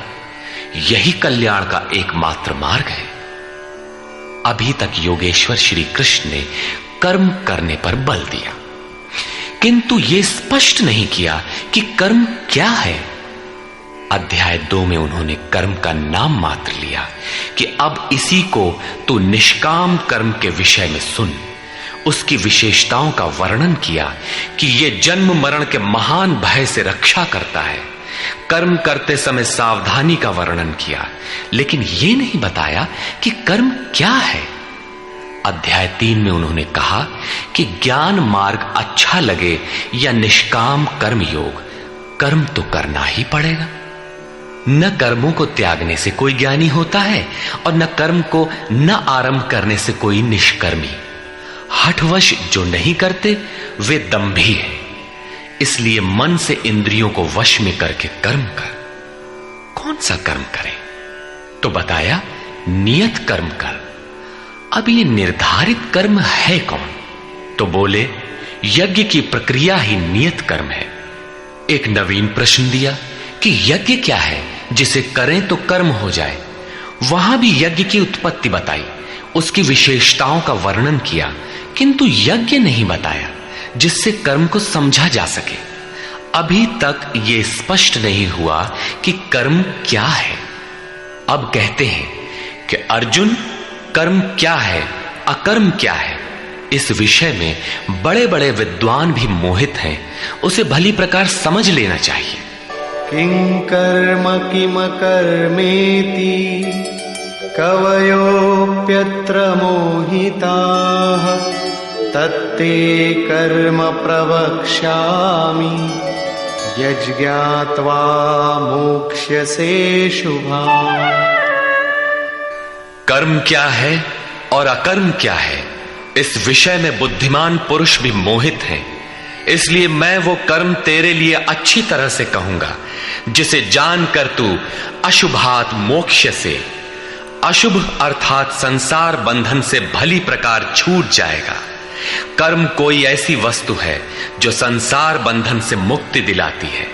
Speaker 1: यही कल्याण का एकमात्र मार्ग है। अभी तक योगेश्वर श्री कृष्ण ने कर्म करने पर बल दिया, किंतु यह स्पष्ट नहीं किया कि कर्म क्या है। अध्याय 2 में उन्होंने कर्म का नाम मात्र लिया कि अब इसी को तू निष्काम कर्म के विषय में सुन। उसकी विशेषताओं का वर्णन किया कि यह जन्म मरण के महान भय से रक्षा करता है। कर्म करते समय सावधानी का वर्णन किया, लेकिन यह नहीं बताया कि कर्म क्या है। अध्याय 3 में उन्होंने कहा कि ज्ञान मार्ग अच्छा लगे या निष्काम कर्म योग, कर्म तो करना ही पड़ेगा। न कर्मों को त्यागने से कोई ज्ञानी होता है, और न कर्म को न आरंभ करने से कोई निष्कर्मी। हठवश जो नहीं करते वे दंभी है। इसलिए मन से इंद्रियों को वश में करके कर्म कर। कौन सा कर्म करें? तो बताया नियत कर्म कर। अब ये निर्धारित कर्म है कौन? तो बोले यज्ञ की प्रक्रिया ही नियत कर्म है। एक नवीन प्रश्न दिया कि यज्ञ क्या है जिसे करें तो कर्म हो जाए। वहां भी यज्ञ की उत्पत्ति बताई, उसकी विशेषताओं का वर्णन किया, किंतु यज्ञ नहीं बताया जिससे कर्म को समझा जा सके। अभी तक यह स्पष्ट नहीं हुआ कि कर्म क्या है। अब कहते हैं कि अर्जुन, कर्म क्या है, अकर्म क्या है, इस विषय में बड़े बड़े विद्वान भी मोहित हैं। उसे भली प्रकार समझ लेना चाहिए।
Speaker 3: किं कर्म किम कर्मेति कवयोप्यत्र मोहिताः तत्ते कर्म प्रवक्ष्यामि यज्ञात्वा मोक्ष्यसे शुभाम्।
Speaker 1: कर्म क्या है और अकर्म क्या है, इस विषय में बुद्धिमान पुरुष भी मोहित हैं। इसलिए मैं वो कर्म तेरे लिए अच्छी तरह से कहूंगा जिसे जानकर तू अशुभात मोक्ष से, अशुभ अर्थात संसार बंधन से भली प्रकार छूट जाएगा। कर्म कोई ऐसी वस्तु है जो संसार बंधन से मुक्ति दिलाती है।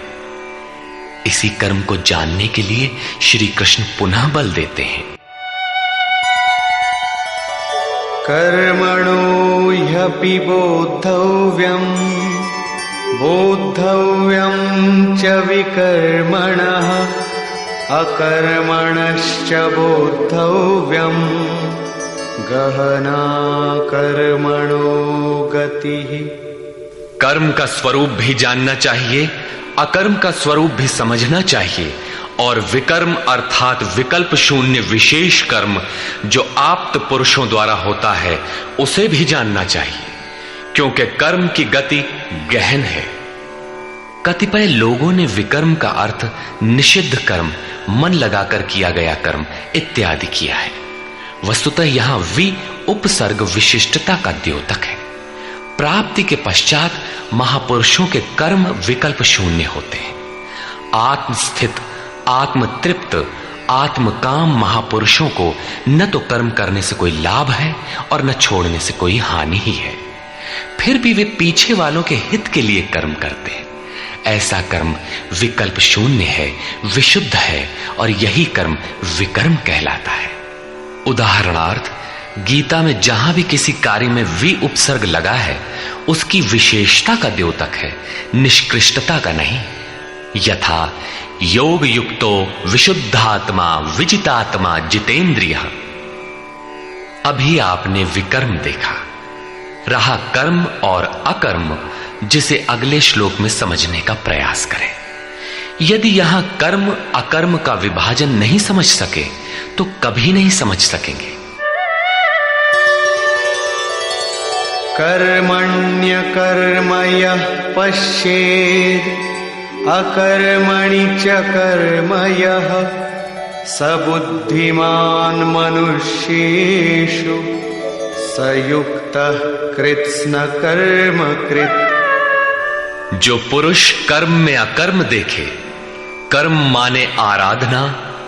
Speaker 1: इसी कर्म को जानने के लिए श्री कृष्ण पुनः बल देते हैं।
Speaker 3: कर्मणो ह्यपि बोद्धव्यम् बोद्धव्यं च विकर्मणः अकर्मणश्च बोद्धव्यम् गहना कर्मणो गतिः।
Speaker 2: कर्म का स्वरूप भी जानना चाहिए, अकर्म का स्वरूप भी समझना चाहिए, और विकर्म अर्थात विकल्प शून्य विशेष कर्म जो आप्त पुरुषों द्वारा होता है उसे भी जानना चाहिए, क्योंकि कर्म की गति गहन है। कतिपय लोगों ने विकर्म का अर्थ निषिद्ध कर्म, मन लगाकर किया गया कर्म इत्यादि किया है। वस्तुतः यहां वि उपसर्ग विशिष्टता का द्योतक है। प्राप्ति के पश्चात महापुरुषों के कर्म विकल्प शून्य होते हैं। आत्मस्थित, आत्मतृप्त, आत्मकाम महापुरुषों को न तो कर्म करने से कोई लाभ है और न छोड़ने से कोई हानि ही है। फिर भी वे पीछे वालों के हित के लिए कर्म करते हैं। ऐसा कर्म विकल्प शून्य है, विशुद्ध है, और यही कर्म विकर्म कहलाता है। उदाहरणार्थ, गीता में जहां भी किसी कार्य में वि उपसर्ग लगा है उसकी विशेषता का द्योतक है, निष्कृष्टता का नहीं। यथा योग युक्तो विशुद्धात्मा विजितात्मा जितेंद्रिय। अभी आपने विकर्म देखा, रहा कर्म और अकर्म, जिसे अगले श्लोक में समझने का प्रयास करें। यदि यहां कर्म अकर्म का विभाजन नहीं समझ सके तो कभी नहीं समझ सकेंगे।
Speaker 3: कर्मण्यकर्म यः पश्येत् अकर्मणि च कर्म यः स बुद्धिमान् मनुष्येषु स युक्तः कृत्स्न कर्म कृत्।
Speaker 2: जो पुरुष कर्म में अकर्म देखे, कर्म माने आराधना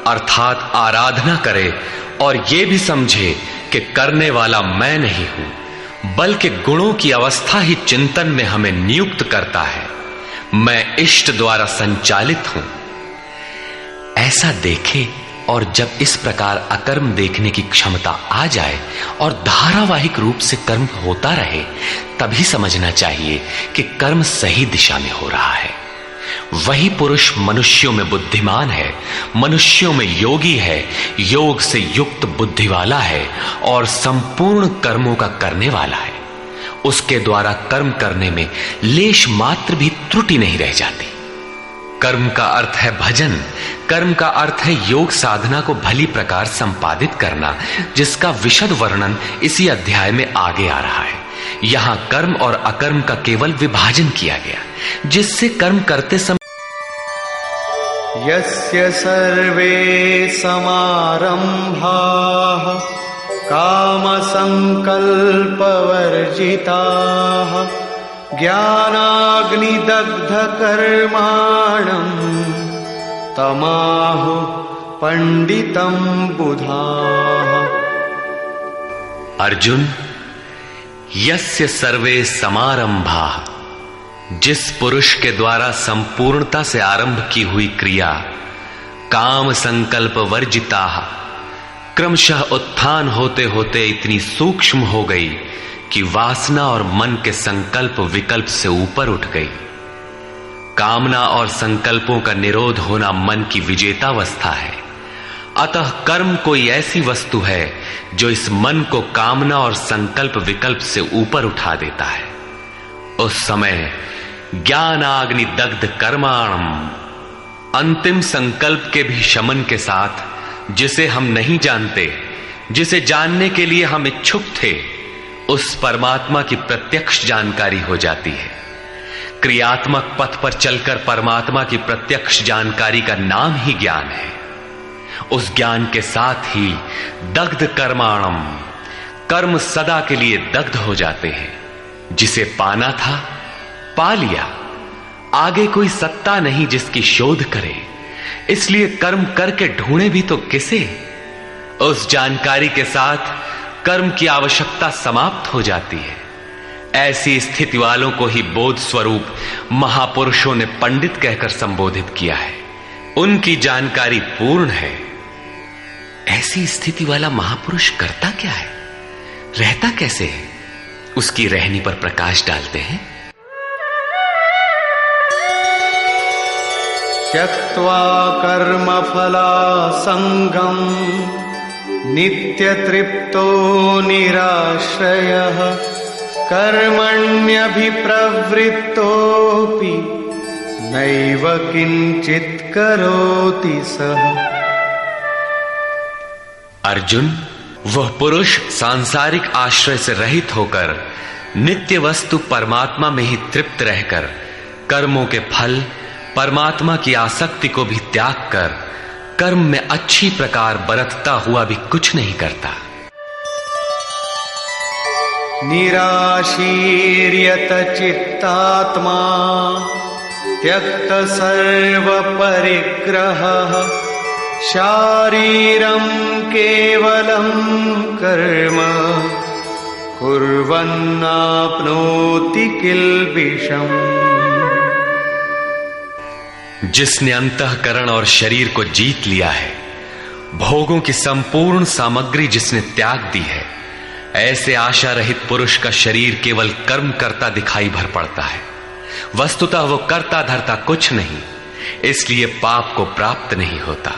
Speaker 2: अर्थात आराधना करे, और ये भी समझे कि करने वाला मैं नहीं हूं बल्कि गुणों की अवस्था ही चिंतन में हमें नियुक्त करता है, मैं इष्ट द्वारा संचालित हूं, ऐसा देखे। और जब इस प्रकार अकर्म देखने की क्षमता आ जाए और धारावाहिक रूप से कर्म होता रहे, तभी समझना चाहिए कि कर्म सही दिशा में हो रहा है। वही पुरुष मनुष्यों में बुद्धिमान है, मनुष्यों में योगी है, योग से युक्त बुद्धि वाला है और संपूर्ण कर्मों का करने वाला है। उसके द्वारा कर्म करने में लेश मात्र भी त्रुटि नहीं रह जाती। कर्म का अर्थ है भजन, कर्म का अर्थ है योग साधना को भली प्रकार संपादित करना, जिसका विशद वर्णन इसी अध्याय में आगे आ रहा है। यहां कर्म और अकर्म का केवल विभाजन किया गया, जिससे कर्म करते समय
Speaker 3: यस्य सर्वे समारंभाः काम संकल्प वर्जिताः ज्ञानाग्निदग्ध कर्माणं तमाहु पंडितं बुधाः।
Speaker 2: अर्जुन, यस्य सर्वे समारंभाः, जिस पुरुष के द्वारा संपूर्णता से आरंभ की हुई क्रिया काम संकल्प वर्जिताः क्रमशः उत्थान होते होते इतनी सूक्ष्म हो गई कि वासना और मन के संकल्प विकल्प से ऊपर उठ गई। कामना और संकल्पों का निरोध होना मन की विजेतावस्था है। अतः कर्म कोई ऐसी वस्तु है जो इस मन को कामना और संकल्प विकल्प से ऊपर उठा देता है। उस समय ज्ञानाग्नि दग्ध कर्माणम, अंतिम संकल्प के भी शमन के साथ, जिसे हम नहीं जानते, जिसे जानने के लिए हम इच्छुक थे, उस परमात्मा की प्रत्यक्ष जानकारी हो जाती है। क्रियात्मक पथ पर चलकर परमात्मा की प्रत्यक्ष जानकारी का नाम ही ज्ञान है। उस ज्ञान के साथ ही दग्ध कर्माणम, कर्म सदा के लिए दग्ध हो जाते हैं। जिसे पाना था पा लिया, आगे कोई सत्ता नहीं जिसकी शोध करे, इसलिए कर्म करके ढूंढे भी तो किसे। उस जानकारी के साथ कर्म की आवश्यकता समाप्त हो जाती है। ऐसी स्थिति वालों को ही बोध स्वरूप महापुरुषों ने पंडित कहकर संबोधित किया है। उनकी जानकारी पूर्ण है। ऐसी स्थिति वाला महापुरुष करता क्या है, रहता कैसे है, उसकी रहनी पर प्रकाश डालते हैं।
Speaker 3: त्यक्त्वा कर्मफलासङ्गम् नित्यतृप्तो निराश्रयः कर्मण्यभिप्रवृत्तोऽपि नैव किंचित करोति सः।
Speaker 2: अर्जुन, वह पुरुष सांसारिक आश्रय से रहित होकर नित्य वस्तु परमात्मा में ही तृप्त रहकर कर्मों के फल परमात्मा की आसक्ति को भी त्याग कर कर्म में अच्छी प्रकार बरतता हुआ भी कुछ नहीं करता।
Speaker 3: निराशीर्यत चित्तात्मा त्यक्त सर्व परिग्रहः शारीरं केवलं कर्म कुर्वन्नाप्नोति किल्बिषम्।
Speaker 2: जिसने अंतःकरण और शरीर को जीत लिया है, भोगों की संपूर्ण सामग्री जिसने त्याग दी है, ऐसे आशा रहित पुरुष का शरीर केवल कर्म करता दिखाई भर पड़ता है। वस्तुतः वो करता धरता कुछ नहीं, इसलिए पाप को प्राप्त नहीं होता।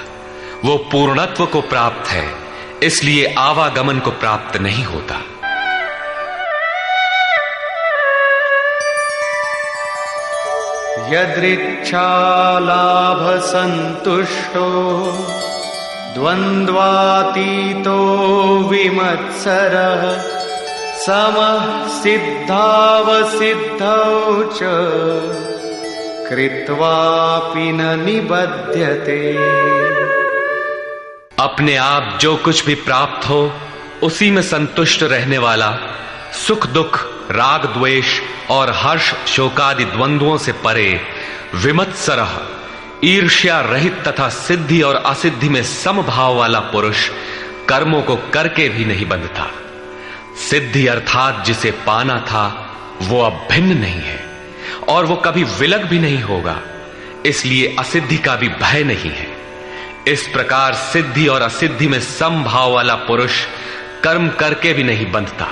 Speaker 2: वो पूर्णत्व को प्राप्त है, इसलिए आवागमन को प्राप्त नहीं होता।
Speaker 3: यदृच्छालाभ संतुष्टो द्वन्द्वातीतो विमत्सरः समः सिद्धावसिद्धौ च कृत्वापि न निबध्यते।
Speaker 2: अपने आप जो कुछ भी प्राप्त हो उसी में संतुष्ट रहने वाला, सुख दुख राग द्वेष और हर्ष शोकादि द्वंद्वों से परे, विमत्सरः ईर्ष्या रहित तथा सिद्धि और असिद्धि में समभाव वाला पुरुष कर्मों को करके भी नहीं बंधता। सिद्धि अर्थात जिसे पाना था वो अब भिन्न नहीं है और वो कभी विलग भी नहीं होगा, इसलिए असिद्धि का भी भय नहीं है। इस प्रकार सिद्धि और असिद्धि में समभाव वाला पुरुष कर्म करके भी नहीं बंधता।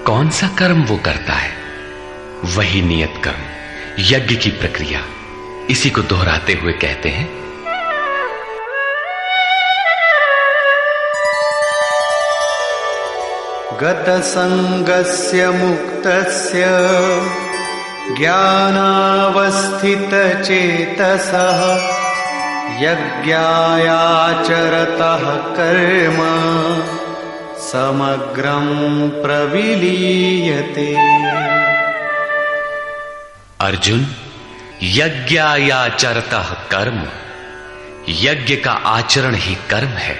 Speaker 2: कौन सा कर्म वो करता है? वही नियत कर्म, यज्ञ की प्रक्रिया। इसी को दोहराते हुए कहते हैं,
Speaker 3: गतसंगस्य मुक्तस्य ज्ञानावस्थितचेतसः यज्ञायाचरतः कर्म समग्रं प्रविलीयते।
Speaker 2: अर्जुन, यज्ञायाचरतः कर्म, यज्ञ का आचरण ही कर्म है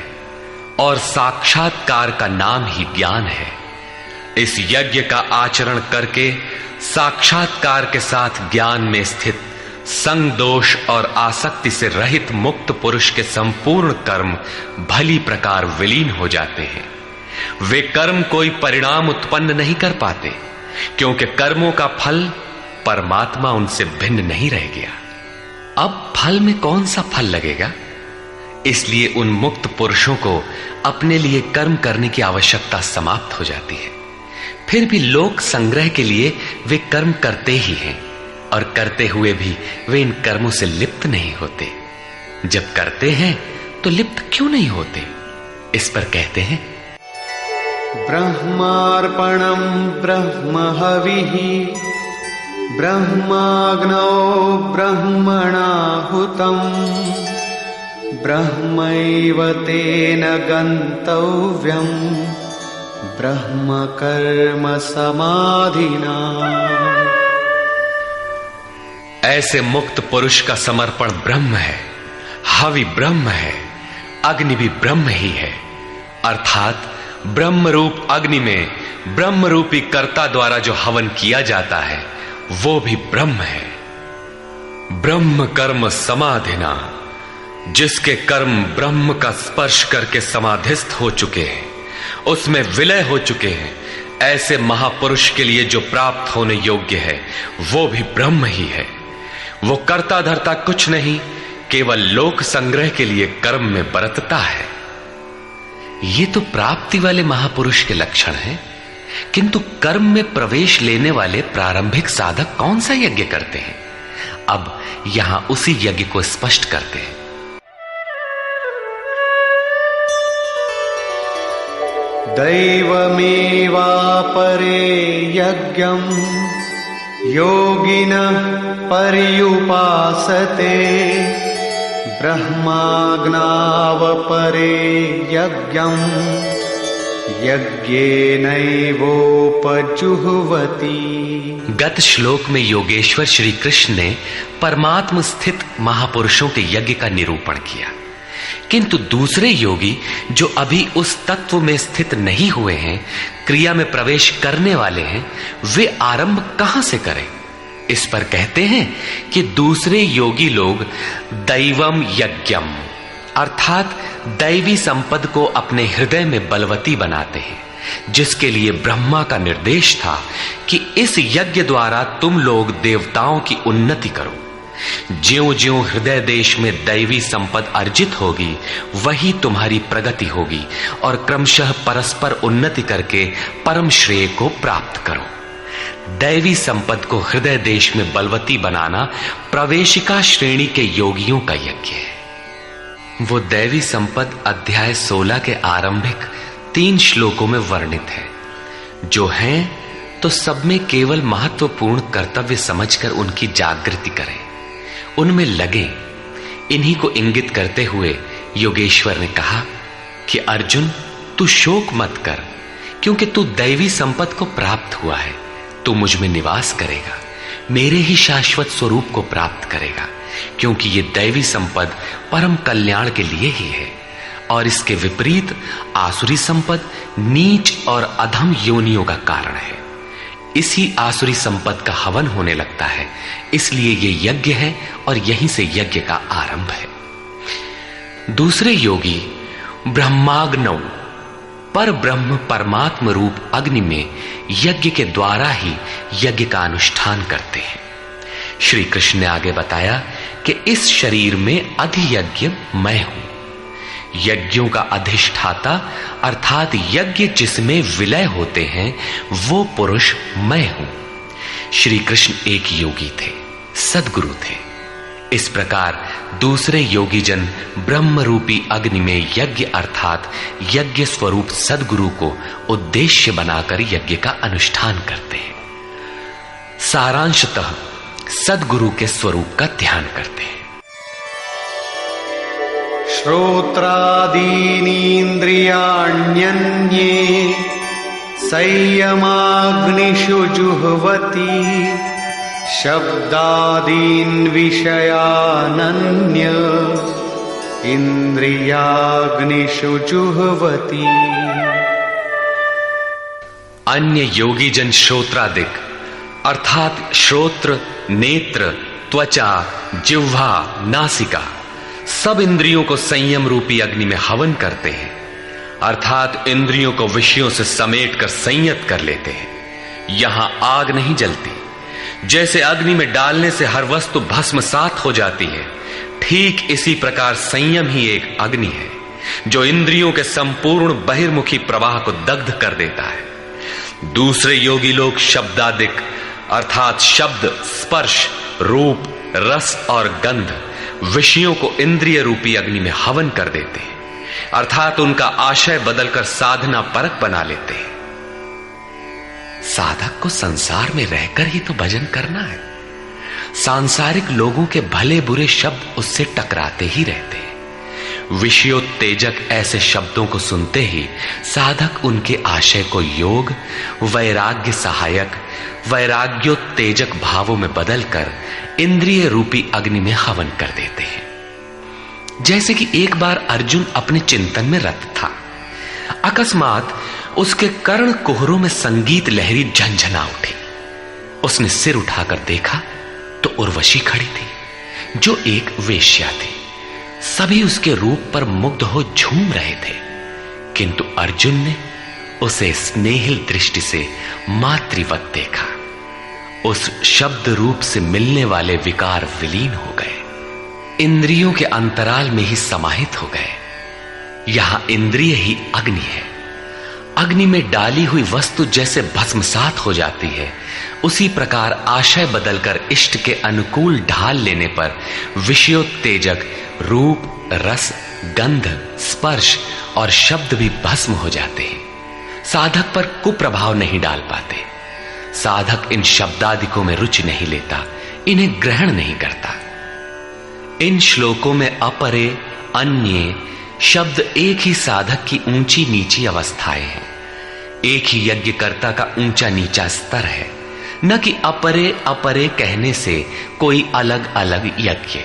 Speaker 2: और साक्षात्कार का नाम ही ज्ञान है। इस यज्ञ का आचरण करके साक्षात्कार के साथ ज्ञान में स्थित संग दोष और आसक्ति से रहित मुक्त पुरुष के संपूर्ण कर्म भली प्रकार विलीन हो जाते हैं। वे कर्म कोई परिणाम उत्पन्न नहीं कर पाते, क्योंकि कर्मों का फल परमात्मा उनसे भिन्न नहीं रह गया। अब फल में कौन सा फल लगेगा? इसलिए उन मुक्त पुरुषों को अपने लिए कर्म करने की आवश्यकता समाप्त हो जाती है। फिर भी लोक संग्रह के लिए वे कर्म करते ही हैं और करते हुए भी वे इन कर्मों से लिप्त नहीं होते। जब करते हैं तो लिप्त क्यों नहीं होते? इस पर कहते हैं,
Speaker 3: ब्रह्मार्पणं ब्रह्महविः ब्रह्माग्नौ ब्रह्मणाहुतं ब्रह्मैव तेन गन्तव्यं ब्रह्म कर्म समाधिना।
Speaker 2: ऐसे मुक्त पुरुष का समर्पण ब्रह्म है, हवि ब्रह्म है, अग्नि भी ब्रह्म ही है। अर्थात ब्रह्म रूप अग्नि में ब्रह्म रूपी कर्ता द्वारा जो हवन किया जाता है वो भी ब्रह्म है। ब्रह्म कर्म समाधिना, जिसके कर्म ब्रह्म का स्पर्श करके समाधिस्थ हो चुके हैं, उसमें विलय हो चुके हैं, ऐसे महापुरुष के लिए जो प्राप्त होने योग्य है वो भी ब्रह्म ही है। वो कर्ता धर्ता कुछ नहीं, केवल लोक संग्रह के लिए कर्म में बरतता है। ये तो प्राप्ति वाले महापुरुष के लक्षण हैं, किंतु कर्म में प्रवेश लेने वाले प्रारंभिक साधक कौन सा यज्ञ करते हैं?
Speaker 1: अब यहां उसी यज्ञ को स्पष्ट करते हैं।
Speaker 3: दैवमेवापरे यज्ञम् योगिनः पर्युपासते ब्रह्माग्नावपरे यज्ञम् यज्ञेनैवोपजुह्वति।
Speaker 1: गत श्लोक में योगेश्वर श्री कृष्ण ने परमात्म स्थित महापुरुषों के यज्ञ का निरूपण किया, किंतु दूसरे योगी जो अभी उस तत्व में स्थित नहीं हुए हैं, क्रिया में प्रवेश करने वाले हैं, वे आरंभ कहां से करें? इस पर कहते हैं कि दूसरे योगी लोग दैवम यज्ञम अर्थात दैवी संपद को अपने हृदय में बलवती बनाते हैं, जिसके लिए ब्रह्मा का निर्देश था कि इस यज्ञ द्वारा तुम लोग देवताओं की उन्नति करो। ज्यों-ज्यों हृदय देश में दैवी संपद अर्जित होगी, वही तुम्हारी प्रगति होगी और क्रमशः परस्पर उन्नति करके परम श्रेय को प्राप्त करो। दैवी संपद को हृदय देश में बलवती बनाना प्रवेशिका श्रेणी के योगियों का यज्ञ है। वो दैवी संपद अध्याय 16 के आरंभिक 3 श्लोकों में वर्णित है, जो हैं तो सब में केवल महत्वपूर्ण कर्तव्य समझकर उनकी जागृति करें, उनमें लगे। इन्हीं को इंगित करते हुए योगेश्वर ने कहा कि अर्जुन, तू शोक मत कर, क्योंकि तू दैवी संपद को प्राप्त हुआ है। तू मुझ में निवास करेगा, मेरे ही शाश्वत स्वरूप को प्राप्त करेगा, क्योंकि ये दैवी संपद परम कल्याण के लिए ही है। और इसके विपरीत आसुरी संपद नीच और अधम योनियों का कारण है। इसी आसुरी संपद का हवन होने लगता है, इसलिए ये यज्ञ है और यहीं से यज्ञ का आरंभ है। दूसरे योगी ब्रह्माग्नौ पर ब्रह्म परमात्म रूप अग्नि में यज्ञ के द्वारा ही यज्ञ का अनुष्ठान करते हैं। श्री कृष्ण ने आगे बताया कि इस शरीर में अधियज्ञ मैं हूं। यज्ञों का अधिष्ठाता अर्थात यज्ञ जिसमें विलय होते हैं, वो पुरुष मैं हूं। श्री कृष्ण एक योगी थे, सद्गुरु थे। इस प्रकार दूसरे योगी जन ब्रह्म रूपी अग्नि में यज्ञ अर्थात यज्ञ स्वरूप सद्गुरु को उद्देश्य बनाकर यज्ञ का अनुष्ठान करते हैं। सारांशतः सद्गुरु के स्वरूप का ध्यान करते हैं।
Speaker 3: श्रोत्रादीनीन्द्रियाण्यन्ये संयमाग्निषु जुह्वति शब्दादीन् विषयानन्य इंद्रियाग्निषु जुह्वति।
Speaker 1: अन्य योगी जन श्रोत्रादिक अर्थात श्रोत्र, नेत्र, त्वचा, जिह्वा, नासिका सब इंद्रियों को संयम रूपी अग्नि में हवन करते हैं, अर्थात इंद्रियों को विषयों से समेटकर संयत कर लेते हैं। यहां आग नहीं जलती। जैसे अग्नि में डालने से हर वस्तु भस्मसात हो जाती है, ठीक इसी प्रकार संयम ही एक अग्नि है जो इंद्रियों के संपूर्ण बहिर्मुखी प्रवाह को दग्ध कर देता है। दूसरे योगी लोग शब्दादिक अर्थात शब्द, स्पर्श, रूप, रस और गंध विषयों को इंद्रिय रूपी अग्नि में हवन कर देते हैं, अर्थात उनका आशय बदलकर साधना परक बना लेते हैं। साधक को संसार में रहकर ही तो भजन करना है। सांसारिक लोगों के भले बुरे शब्द उससे टकराते ही रहते हैं। विषयोत्तेजक ऐसे शब्दों को सुनते ही साधक उनके आशय को योग, वैराग्य सहायक, वैराग्योत्तेजक भावों में बदलकर इंद्रिय रूपी अग्नि में हवन कर देते हैं। जैसे कि एक बार अर्जुन अपने चिंतन में रत था, अकस्मात उसके कर्ण कुहरों में संगीत लहरी झंझना उठी। उसने सिर उठाकर देखा तो उर्वशी खड़ी थी, जो एक वेश्या थी। सभी उसके रूप पर मुग्ध हो झूम रहे थे, किंतु अर्जुन ने उसे स्नेहिल दृष्टि से मातृवत देखा। उस शब्द रूप से मिलने वाले विकार विलीन हो गए, इंद्रियों के अंतराल में ही समाहित हो गए। यहां इंद्रिय ही अग्नि है।
Speaker 2: अग्नि में डाली हुई वस्तु जैसे भस्मसात हो जाती है, उसी प्रकार आशय बदलकर इष्ट के अनुकूल ढाल लेने पर विषयोत्तेजक रूप, रस, गंध, स्पर्श और शब्द भी भस्म हो जाते हैं। साधक पर कुप्रभाव नहीं डाल पाते। साधक इन शब्दादिकों में रुचि नहीं लेता, इन्हें ग्रहण नहीं करता। इन श्लोकों में अपरे, अन्य शब्द एक ही साधक की ऊंची नीची अवस्थाएं हैं। एक ही यज्ञकर्ता का ऊंचा नीचा स्तर है, न कि अपरे अपरे कहने से कोई अलग अलग यज्ञ।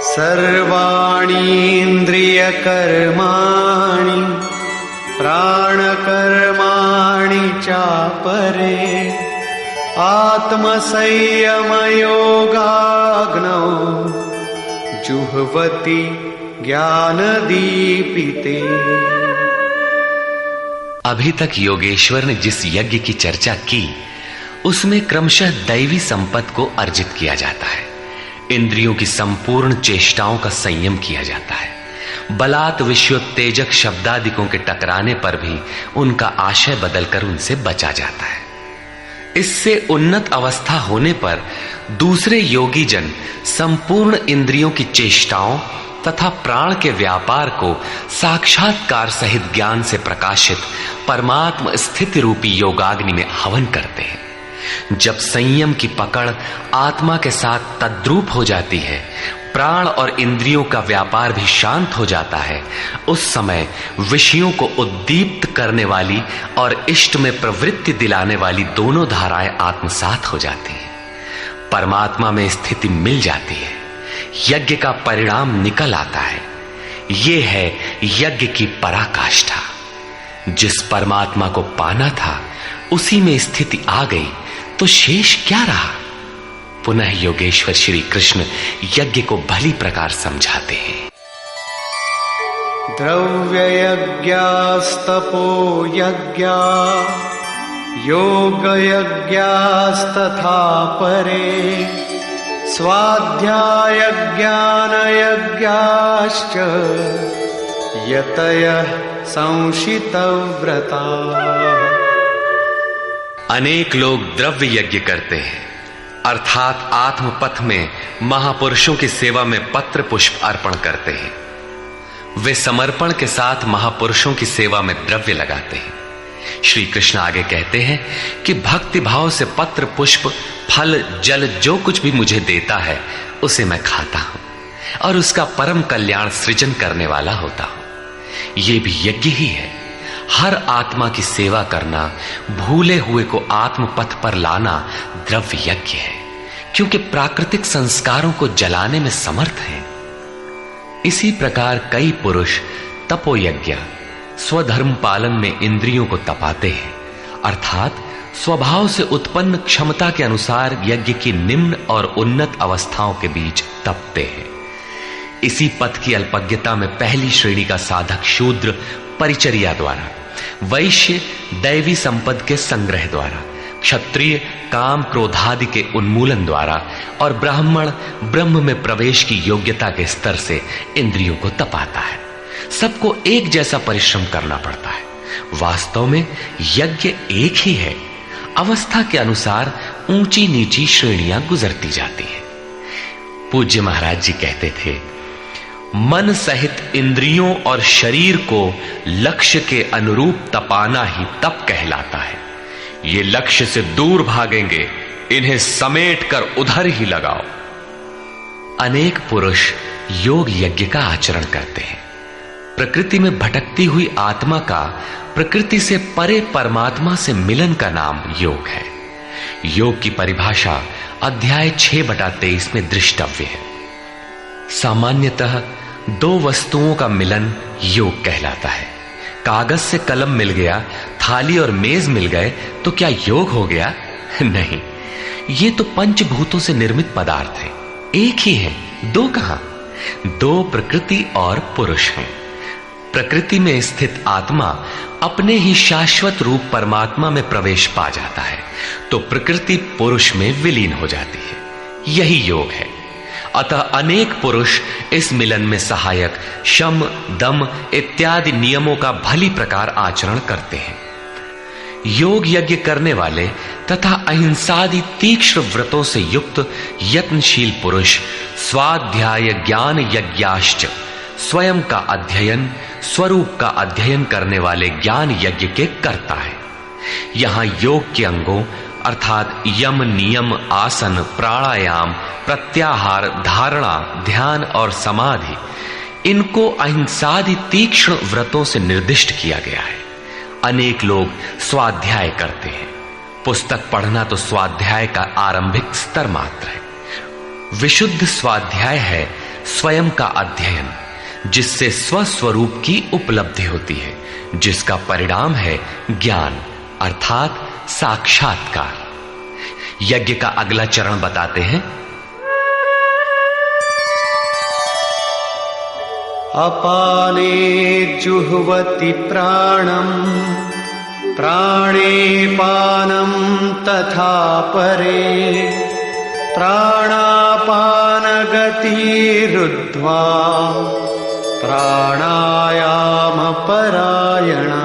Speaker 3: सर्वाणि इंद्रियकर्माणि प्राणकर्माणि चापरे आत्मसंयमयोगाग्नौ जुह्वति ज्ञानदीपिते।
Speaker 2: अभी तक योगेश्वर ने जिस यज्ञ की चर्चा की उसमें क्रमशः दैवी संपत्ति को अर्जित किया जाता है। इंद्रियों की संपूर्ण चेष्टाओं का संयम किया जाता है। बलात् विषयोत्तेजक शब्दादिकों के टकराने पर भी उनका आशय बदलकर उनसे बचा जाता है। इससे उन्नत अवस्था होने पर दूसरे योगी जन संपूर्ण इंद्रियों की चेष्टाओं तथा प्राण के व्यापार को साक्षात्कार सहित ज्ञान से प्रकाशित परमात्म स्थिति रूपी योगाग्नि में हवन करते हैं। जब संयम की पकड़ आत्मा के साथ तद्रूप हो जाती है, प्राण और इंद्रियों का व्यापार भी शांत हो जाता है, उस समय विषयों को उद्दीप्त करने वाली और इष्ट में प्रवृत्ति दिलाने वाली दोनों धाराएं आत्मसात हो जाती हैं। परमात्मा में स्थिति मिल जाती है। यज्ञ का परिणाम निकल आता है। ये है यज्ञ की पराकाष्ठा। जिस परमात्मा को पाना था उसी में स्थिति आ गई तो शेष क्या रहा। पुनः योगेश्वर श्री कृष्ण यज्ञ को भली प्रकार समझाते हैं।
Speaker 3: द्रव्य यज्ञास्तपो यज्ञा योग यज्ञास्तथा परे स्वाध्याय ज्ञान यज्ञाश्च यतयः संशितव्रता।
Speaker 2: अनेक लोग द्रव्य यज्ञ करते हैं, अर्थात आत्मपथ में महापुरुषों की सेवा में पत्र पुष्प अर्पण करते हैं। वे समर्पण के साथ महापुरुषों की सेवा में द्रव्य लगाते हैं। श्री कृष्ण आगे कहते हैं कि भक्ति भाव से पत्र पुष्प फल जल जो कुछ भी मुझे देता है उसे मैं खाता हूं और उसका परम कल्याण सृजन करने वाला होता हूं। यह भी यज्ञ ही है। हर आत्मा की सेवा करना, भूले हुए को आत्मपथ पर लाना द्रव्य यज्ञ है, क्योंकि प्राकृतिक संस्कारों को जलाने में समर्थ हैं। इसी प्रकार कई पुरुष तपोयज्ञ स्वधर्म पालन में इंद्रियों को तपाते हैं, अर्थात स्वभाव से उत्पन्न क्षमता के अनुसार यज्ञ की निम्न और उन्नत अवस्थाओं के बीच तपते हैं। इसी पथ की अल्पज्ञता में पहली श्रेणी का साधक शूद्र परिचर्या द्वारा, वैश्य दैवी संपद के संग्रह द्वारा, क्षत्रिय काम क्रोधादि के उन्मूलन द्वारा और ब्राह्मण ब्रह्म में प्रवेश की योग्यता के स्तर से इंद्रियों को तपाता है। सबको एक जैसा परिश्रम करना पड़ता है। वास्तव में यज्ञ एक ही है। अवस्था के अनुसार ऊंची नीची श्रेणियां गुजरती जाती है। पूज्य महाराज जी कहते थे, मन सहित इंद्रियों और शरीर को लक्ष्य के अनुरूप तपाना ही तप कहलाता है। ये लक्ष्य से दूर भागेंगे, इन्हें समेट कर उधर ही लगाओ। अनेक पुरुष योग यज्ञ का आचरण करते हैं। प्रकृति में भटकती हुई आत्मा का प्रकृति से परे परमात्मा से मिलन का नाम योग है। योग की परिभाषा अध्याय 6/23 में दृष्टव्य है। सामान्यतः दो वस्तुओं का मिलन योग कहलाता है। कागज से कलम मिल गया, थाली और मेज मिल गए तो क्या योग हो गया? नहीं, ये तो पंचभूतों से निर्मित पदार्थ है। एक ही है, दो कहां? दो प्रकृति और पुरुष हैं। प्रकृति में स्थित आत्मा अपने ही शाश्वत रूप परमात्मा में प्रवेश पा जाता है तो प्रकृति पुरुष में विलीन हो जाती है। यही योग है। अतः अनेक पुरुष इस मिलन में सहायक शम, दम इत्यादि नियमों का भली प्रकार आचरण करते हैं। योग यज्ञ करने वाले तथा अहिंसादि तीक्ष्ण व्रतों से युक्त यत्नशील पुरुष स्वाध्याय ज्ञान यज्ञाश्च स्वयं का अध्ययन, स्वरूप का अध्ययन करने वाले ज्ञान यज्ञ के करता है। यहां योग के अंगों अर्थात यम, नियम, आसन, प्राणायाम, प्रत्याहार, धारणा, ध्यान और समाधि, इनको अहिंसादि तीक्ष्ण व्रतों से निर्दिष्ट किया गया है। अनेक लोग स्वाध्याय करते हैं। पुस्तक पढ़ना तो स्वाध्याय का आरंभिक स्तर मात्र है। विशुद्ध स्वाध्याय है स्वयं का अध्ययन, जिससे स्वस्वरूप की उपलब्धि होती है, जिसका परिणाम है ज्ञान अर्थात साक्षात्कार। यज्ञ का अगला चरण बताते हैं।
Speaker 3: अपाने जुह्वति प्राणं प्राणे पानं तथा परे प्राणापान गतिरुद्ध्वा प्राणायाम परायणा।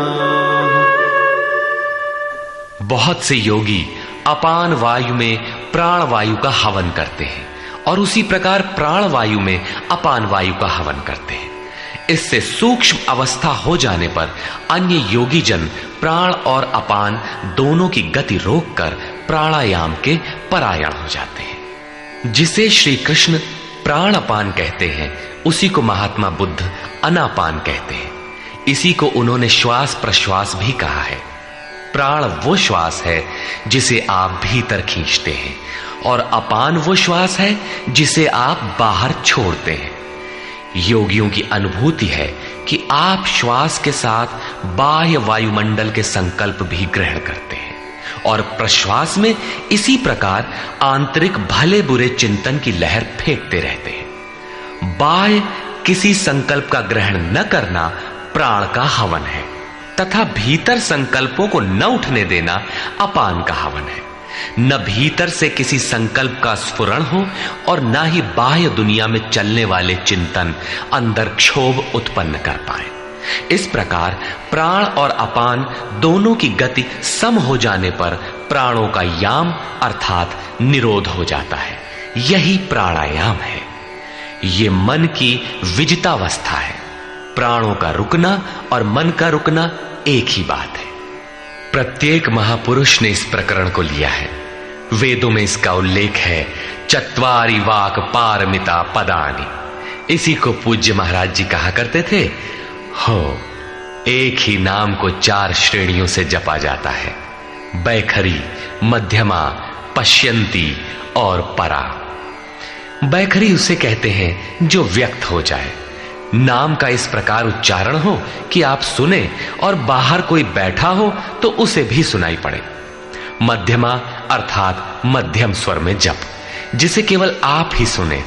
Speaker 2: बहुत से योगी अपान वायु में प्राण वायु का हवन करते हैं और उसी प्रकार प्राण वायु में अपान वायु का हवन करते हैं। इससे सूक्ष्म अवस्था हो जाने पर अन्य योगी जन प्राण और अपान दोनों की गति रोककर प्राणायाम के परायण हो जाते हैं। जिसे श्री कृष्ण प्राण अपान कहते हैं, उसी को महात्मा बुद्ध अनापान कहते हैं। इसी को उन्होंने श्वास प्रश्वास भी कहा है। प्राण वो श्वास है जिसे आप भीतर खींचते हैं और अपान वो श्वास है जिसे आप बाहर छोड़ते हैं। योगियों की अनुभूति है कि आप श्वास के साथ बाह्य वायुमंडल के संकल्प भी ग्रहण करते हैं और प्रश्वास में इसी प्रकार आंतरिक भले बुरे चिंतन की लहर फेंकते रहते हैं। बाह्य किसी संकल्प का ग्रहण न करना प्राण का हवन है तथा भीतर संकल्पों को न उठने देना अपान का हवन है। न भीतर से किसी संकल्प का स्फुरण हो और न ही बाह्य दुनिया में चलने वाले चिंतन अंदर क्षोभ उत्पन्न कर पाए। इस प्रकार प्राण और अपान दोनों की गति सम हो जाने पर प्राणों का याम अर्थात निरोध हो जाता है। यही प्राणायाम है। ये मन की विजितावस्था है। प्राणों का रुकना और मन का रुकना एक ही बात है। प्रत्येक महापुरुष ने इस प्रकरण को लिया है। वेदों में इसका उल्लेख है। चत्वारि वाक पारमिता पदानि। इसी को पूज्य महाराज जी कहा करते थे। हो, एक ही नाम को 4 श्रेणियों से जपा जाता है। बैखरी, मध्यमा, पश्यंती और परा। बैखरी उसे कहते हैं जो व्यक्त हो जाए। नाम का इस प्रकार उच्चारण हो कि आप सुने और बाहर कोई बैठा हो तो उसे भी सुनाई पड़े। मध्यमा अर्थात मध्यम स्वर में जप, जिसे केवल आप ही सुने,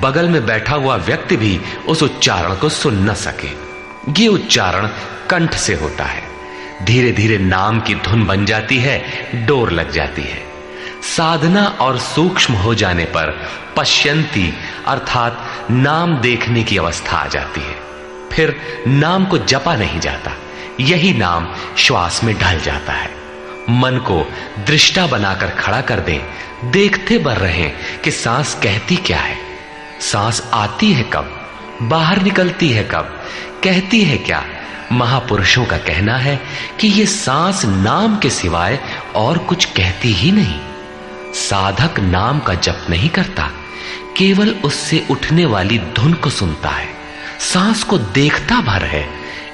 Speaker 2: बगल में बैठा हुआ व्यक्ति भी उस उच्चारण को सुन न सके। ये उच्चारण कंठ से होता है। धीरे धीरे नाम की धुन बन जाती है, डोर लग जाती है। साधना और सूक्ष्म हो जाने पर पश्यंती अर्थात नाम देखने की अवस्था आ जाती है। फिर नाम को जपा नहीं जाता, यही नाम श्वास में ढल जाता है। मन को दृष्टा बनाकर खड़ा कर दें, देखते बर रहें कि सांस कहती क्या है, सांस आती है कब, बाहर निकलती है कब, कहती है क्या। महापुरुषों का कहना है कि ये सांस नाम के सिवाय और कुछ कहती ही नहीं। साधक नाम का जप नहीं करता, केवल उससे उठने वाली धुन को सुनता है, सांस को देखता भर है,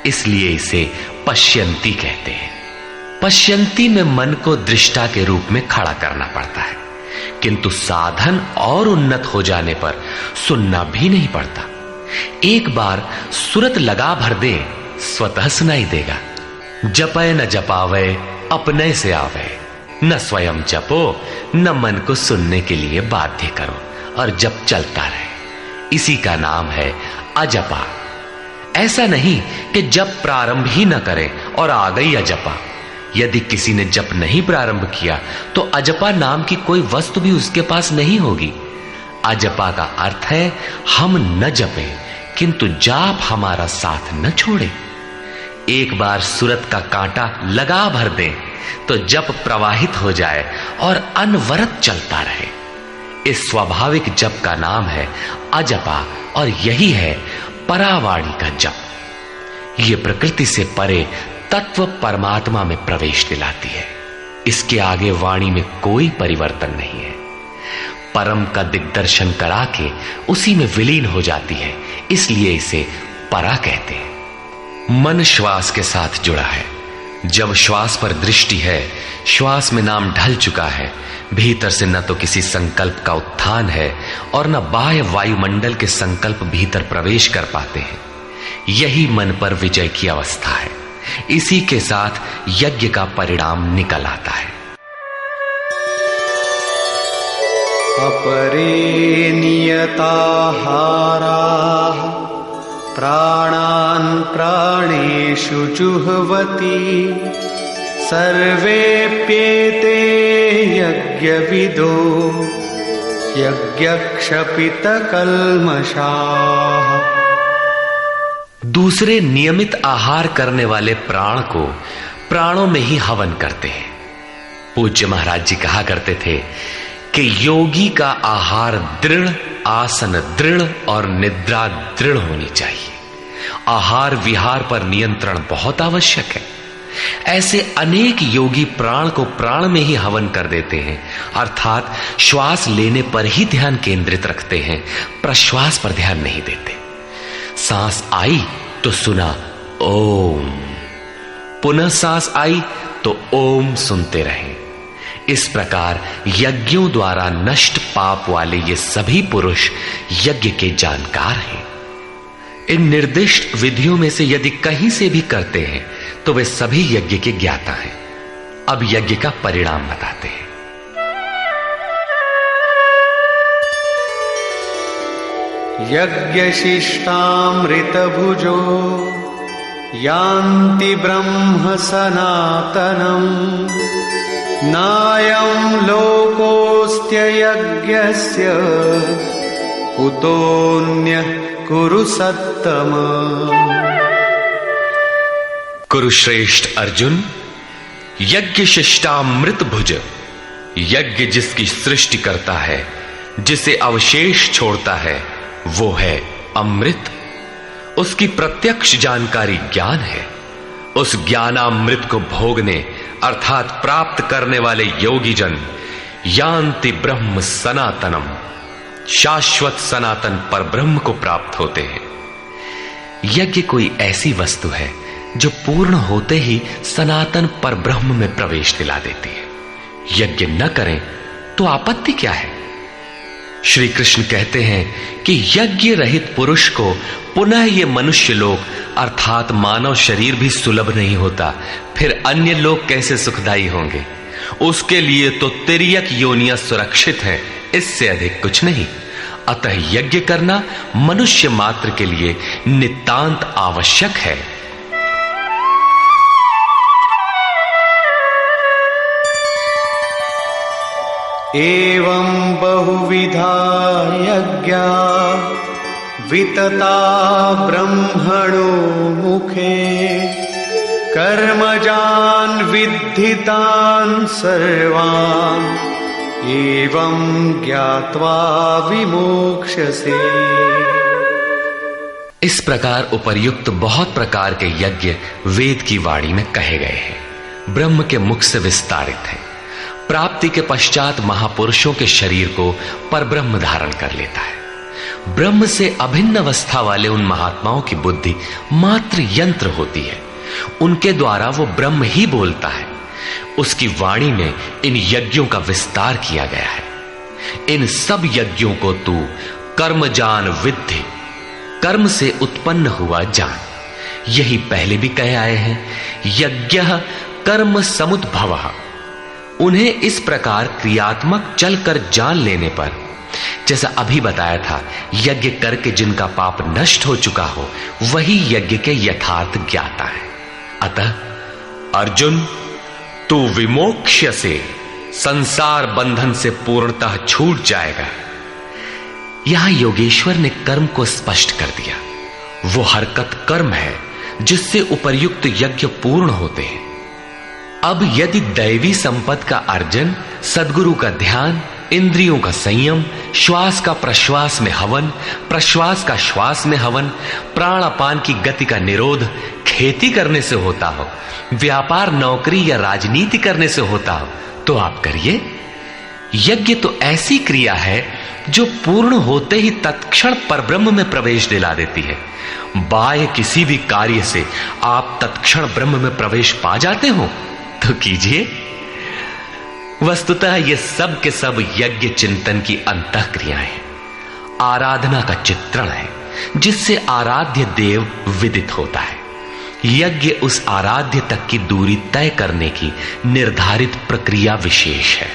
Speaker 2: इसलिए इसे पश्यंती कहते हैं। पश्यंती में मन को दृष्टा के रूप में खड़ा करना पड़ता है, किंतु साधन और उन्नत हो जाने पर सुनना भी नहीं पड़ता। एक बार सुरत लगा भर दे, स्वतः सुनाई देगा। जपय न जपावे अपने से आवे, न स्वयं जपो न मन को सुनने के लिए बाध्य करो, और जप चलता रहे। इसी का नाम है अजपा। ऐसा नहीं कि जप प्रारंभ ही न करें और आ गई अजपा। यदि किसी ने जप नहीं प्रारंभ किया तो अजपा नाम की कोई वस्तु भी उसके पास नहीं होगी।
Speaker 1: अजपा का अर्थ है हम न जपें किंतु जाप हमारा साथ न छोड़े। एक बार सूरत का कांटा लगा भर दें तो जप प्रवाहित हो जाए और अनवरत चलता रहे। इस स्वाभाविक जप का नाम है अजपा और यही है परावाणी का जप। यह प्रकृति से परे तत्व परमात्मा में प्रवेश दिलाती है। इसके आगे वाणी में कोई परिवर्तन नहीं है। परम का दिग्दर्शन करा के उसी में विलीन हो जाती है, इसलिए इसे परा कहते हैं। मन श्वास के साथ जुड़ा है। जब श्वास पर दृष्टि है, श्वास में नाम ढल चुका है, भीतर से न तो किसी संकल्प का उत्थान है और न बाह्य वायुमंडल के संकल्प भीतर प्रवेश कर पाते हैं। यही मन पर विजय की अवस्था है। इसी के साथ यज्ञ का परिणाम निकल आता है।
Speaker 3: अपरे नियताहाराः प्राणान् प्राणेषु जुह्वति सर्वेप्येते यज्ञविदो यज्ञक्षपितकल्मषाः।
Speaker 1: दूसरे नियमित आहार करने वाले प्राण को प्राणों में ही हवन करते हैं। पूज्य महाराज जी कहा करते थे कि योगी का आहार दृढ़, आसन दृढ़ और निद्रा दृढ़ होनी चाहिए। आहार विहार पर नियंत्रण बहुत आवश्यक है। ऐसे अनेक योगी प्राण को प्राण में ही हवन कर देते हैं, अर्थात श्वास लेने पर ही ध्यान केंद्रित रखते हैं, प्रश्वास पर ध्यान नहीं देते। सांस आई तो सुना ओम, पुनः सांस आई तो ओम सुनते रहे। इस प्रकार यज्ञों द्वारा नष्ट पाप वाले ये सभी पुरुष यज्ञ के जानकार हैं। इन निर्दिष्ट विधियों में से यदि कहीं से भी करते हैं तो वे सभी यज्ञ के ज्ञाता हैं। अब यज्ञ का परिणाम बताते हैं।
Speaker 3: यज्ञशिष्टामृतभुजो यान्ति ब्रह्म सनातनम् नायं लोकोऽस्त्ययज्ञस्य कुतोऽन्यः कुरु सत्तम।
Speaker 1: कुरुश्रेष्ठ अर्जुन, यज्ञ शिष्टामृत भुज, यज्ञ जिसकी सृष्टि करता है, जिसे अवशेष छोड़ता है, वो है अमृत। उसकी प्रत्यक्ष जानकारी ज्ञान है। उस ज्ञानामृत को भोगने अर्थात प्राप्त करने वाले योगी जन यान्ति ब्रह्म सनातनम, शाश्वत सनातन पर ब्रह्म को प्राप्त होते हैं। यज्ञ कोई ऐसी वस्तु है जो पूर्ण होते ही सनातन पर ब्रह्म में प्रवेश दिला देती है। यज्ञ न करें तो आपत्ति क्या है? श्री कृष्ण कहते हैं कि यज्ञ रहित पुरुष को पुनः ये मनुष्य लोक अर्थात मानव शरीर भी सुलभ नहीं होता, फिर अन्य लोग कैसे सुखदायी होंगे? उसके लिए तो तिर्यक योनियां सुरक्षित हैं, इससे अधिक कुछ नहीं। अतः यज्ञ करना मनुष्य मात्र के लिए नितांत आवश्यक है।
Speaker 3: एवं बहुविधा यज्ञा वितता ब्रह्मणो मुखे कर्मजान् विद्धितान् सर्वान् एवं ज्ञात्वा विमोक्ष्यसे।
Speaker 1: इस प्रकार उपर्युक्त बहुत प्रकार के यज्ञ वेद की वाणी में कहे गए हैं, ब्रह्म के मुख से विस्तारित है। प्राप्ति के पश्चात महापुरुषों के शरीर को परब्रह्म धारण कर लेता है। ब्रह्म से अभिन्न अवस्था वाले उन महात्माओं की बुद्धि मात्र यंत्र होती है, उनके द्वारा वो ब्रह्म ही बोलता है। उसकी वाणी में इन यज्ञों का विस्तार किया गया है। इन सब यज्ञों को तू कर्म जान विद्धि, कर्म से उत्पन्न हुआ जान। यही पहले भी कहे आए हैं, यज्ञः कर्म समुद्भवः। उन्हें इस प्रकार क्रियात्मक चलकर जान लेने पर, जैसा अभी बताया था, यज्ञ करके जिनका पाप नष्ट हो चुका हो वही यज्ञ के यथार्थ ज्ञाता है। अतः अर्जुन, तू विमोक्ष्य से संसार बंधन से पूर्णतः छूट जाएगा।
Speaker 2: यहां योगेश्वर ने कर्म को स्पष्ट कर दिया। वो हरकत कर्म है जिससे उपर्युक्त यज्ञ पूर्ण होते हैं। अब यदि दैवी संपत्ति का अर्जन, सद्गुरु का ध्यान, इंद्रियों का संयम, श्वास का प्रश्वास में हवन, प्रश्वास का श्वास में हवन, प्राण अपान की गति का निरोध खेती करने से होता हो, व्यापार, नौकरी या राजनीति करने से होता हो, तो आप करिए। यज्ञ तो ऐसी क्रिया है जो पूर्ण होते ही तत्क्षण परब्रह्म में प्रवेश दिला देती है। बाह्य किसी भी कार्य से आप तत्क्षण ब्रह्म में प्रवेश पा जाते हो तो कीजिए। वस्तुतः ये सब के सब यज्ञ चिंतन की अंतः क्रियाएं हैं, आराधना का चित्रण है जिससे आराध्य देव विदित होता है। यज्ञ उस आराध्य तक की दूरी तय करने की निर्धारित प्रक्रिया विशेष है।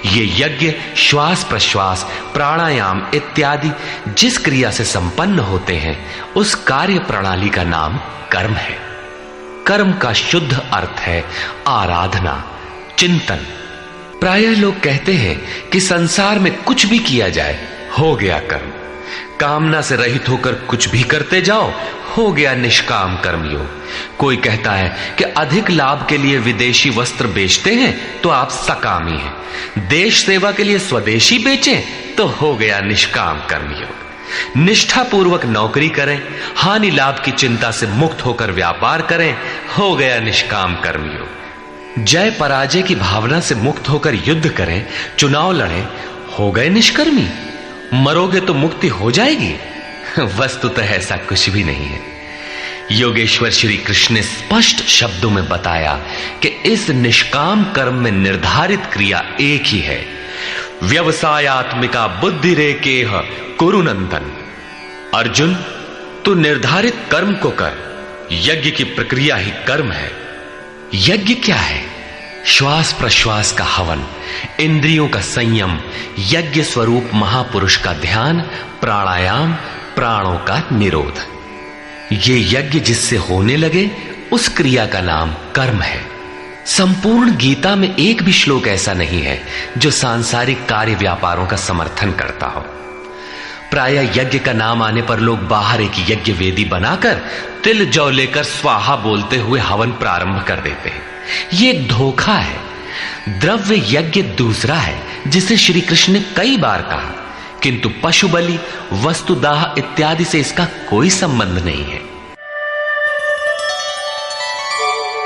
Speaker 2: ये यज्ञ श्वास प्रश्वास, प्राणायाम इत्यादि जिस क्रिया से संपन्न होते हैं उस कार्य प्रणाली का नाम कर्म है। कर्म का शुद्ध अर्थ है आराधना, चिंतन। प्रायः लोग कहते हैं कि संसार में कुछ भी किया जाए हो गया कर्म, कामना से रहित होकर कुछ भी करते जाओ हो गया निष्काम कर्मयोग। कोई कहता है कि अधिक लाभ के लिए विदेशी वस्त्र बेचते हैं तो आप सकामी हैं, देश सेवा के लिए स्वदेशी बेचें तो हो गया निष्काम कर्मयोग। निष्ठा पूर्वक नौकरी करें, हानि लाभ की चिंता से मुक्त होकर व्यापार करें, हो गया निष्काम कर्मयोग। जय पराजय की भावना से मुक्त होकर युद्ध करें, चुनाव लड़ें, हो गए निष्कर्मी। मरोगे तो मुक्ति हो जाएगी। वस्तुतः ऐसा कुछ भी नहीं है। योगेश्वर श्री कृष्ण ने स्पष्ट शब्दों में बताया कि इस निष्काम कर्म में निर्धारित क्रिया एक ही है, व्यवसायात्मिका बुद्धि रेकेह कुरुनंदन। अर्जुन, तू निर्धारित कर्म को कर, यज्ञ की प्रक्रिया ही कर्म है। यज्ञ क्या है? श्वास प्रश्वास का हवन, इंद्रियों का संयम, यज्ञ स्वरूप महापुरुष का ध्यान, प्राणायाम, प्राणों का निरोध। ये यज्ञ जिससे होने लगे उस क्रिया का नाम कर्म है। संपूर्ण गीता में एक भी श्लोक ऐसा नहीं है जो सांसारिक कार्य व्यापारों का समर्थन करता हो। प्रायः यज्ञ का नाम आने पर लोग बाहर एक यज्ञ वेदी बनाकर तिल जौ लेकर स्वाहा बोलते हुए हवन प्रारंभ कर देते हैं। ये एक धोखा है। द्रव्य यज्ञ दूसरा है जिसे श्री कृष्ण ने कई बार कहा, किंतु पशु बलि, वस्तुदाह इत्यादि से इसका कोई संबंध नहीं है।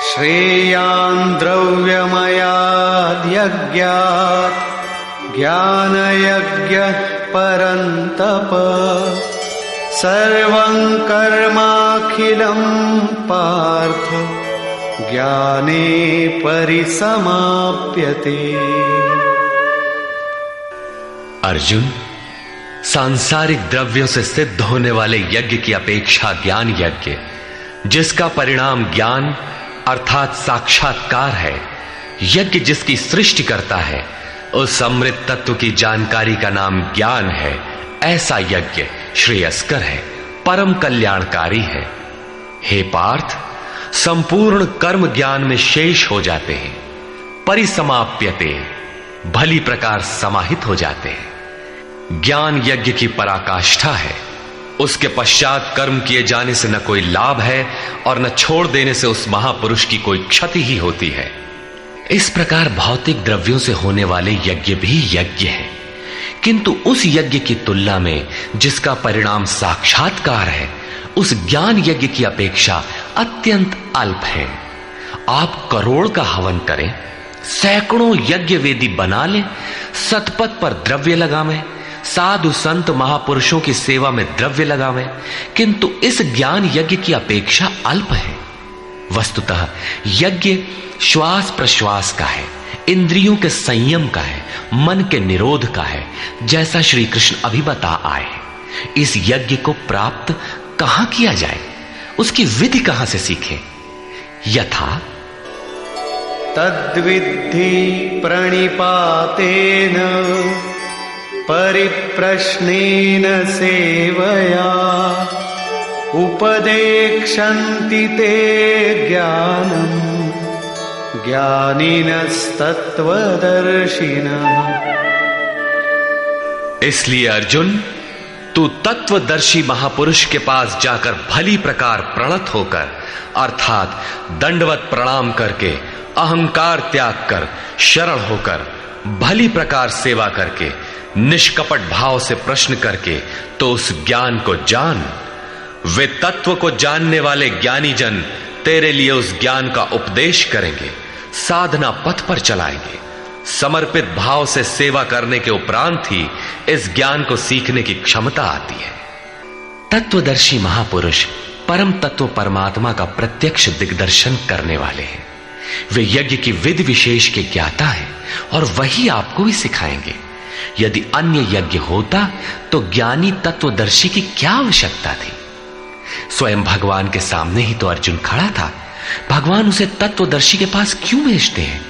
Speaker 3: श्रेयान् द्रव्यमयाद् यज्ञात् ज्ञानयज्ञः परन्तप सर्वं कर्माखिलं पार्थ ज्ञाने परिसमाप्यते।
Speaker 2: अर्जुन, सांसारिक द्रव्यों से सिद्ध होने वाले यज्ञ की अपेक्षा ज्ञान यज्ञ, जिसका परिणाम ज्ञान अर्थात साक्षात्कार है, यज्ञ जिसकी सृष्टि करता है, उस अमृत तत्व की जानकारी का नाम ज्ञान है। ऐसा यज्ञ श्रेयस्कर है, परम कल्याणकारी है। हे पार्थ, संपूर्ण कर्म ज्ञान में शेष हो जाते हैं, परिसमाप्यते, भली प्रकार समाहित हो जाते हैं। ज्ञान यज्ञ की पराकाष्ठा है। उसके पश्चात कर्म किए जाने से न कोई लाभ है और न छोड़ देने से उस महापुरुष की कोई क्षति ही होती है। इस प्रकार भौतिक द्रव्यों से होने वाले यज्ञ भी यज्ञ है, किंतु उस यज्ञ की तुलना में जिसका परिणाम साक्षात्कार है, उस ज्ञान यज्ञ की अपेक्षा अत्यंत अल्प है। आप करोड़ का हवन करें, सैकड़ों यज्ञ वेदी बना लें, सतपथ पर द्रव्य लगावें, साधु संत महापुरुषों की सेवा में द्रव्य लगावें, किंतु इस ज्ञान यज्ञ की अपेक्षा अल्प है। वस्तुतः यज्ञ श्वास प्रश्वास का है, इंद्रियों के संयम का है, मन के निरोध का है, जैसा श्री कृष्ण अभी बता आए। इस यज्ञ को प्राप्त कहां किया जाए, उसकी विधि कहां से सीखें? यथा
Speaker 3: तद्विद्धि प्रणिपातेन परिप्रश्नेन सेवया उपदेक्षन्ति ते ज्ञानम् ज्ञानिनस्तत्त्वदर्शिनः।
Speaker 2: इसलिए अर्जुन, तू तत्वदर्शी महापुरुष के पास जाकर भली प्रकार प्रणत होकर, अर्थात दंडवत प्रणाम करके, अहंकार त्याग कर, शरण होकर, भली प्रकार सेवा करके, निष्कपट भाव से प्रश्न करके तो उस ज्ञान को जान। वे तत्व को जानने वाले ज्ञानी जन तेरे लिए उस ज्ञान का उपदेश करेंगे, साधना पथ पर चलाएंगे। समर्पित भाव से सेवा करने के उपरांत ही इस ज्ञान को सीखने की क्षमता आती है।
Speaker 1: तत्वदर्शी महापुरुष परम तत्व परमात्मा का प्रत्यक्ष दिग्दर्शन करने वाले हैं। वे यज्ञ की विधि विशेष के ज्ञाता हैं और वही आपको भी सिखाएंगे। यदि अन्य यज्ञ होता तो ज्ञानी तत्वदर्शी की क्या आवश्यकता थी? स्वयं भगवान के सामने ही तो अर्जुन खड़ा था। भगवान उसे तत्वदर्शी के पास क्यों भेजते हैं?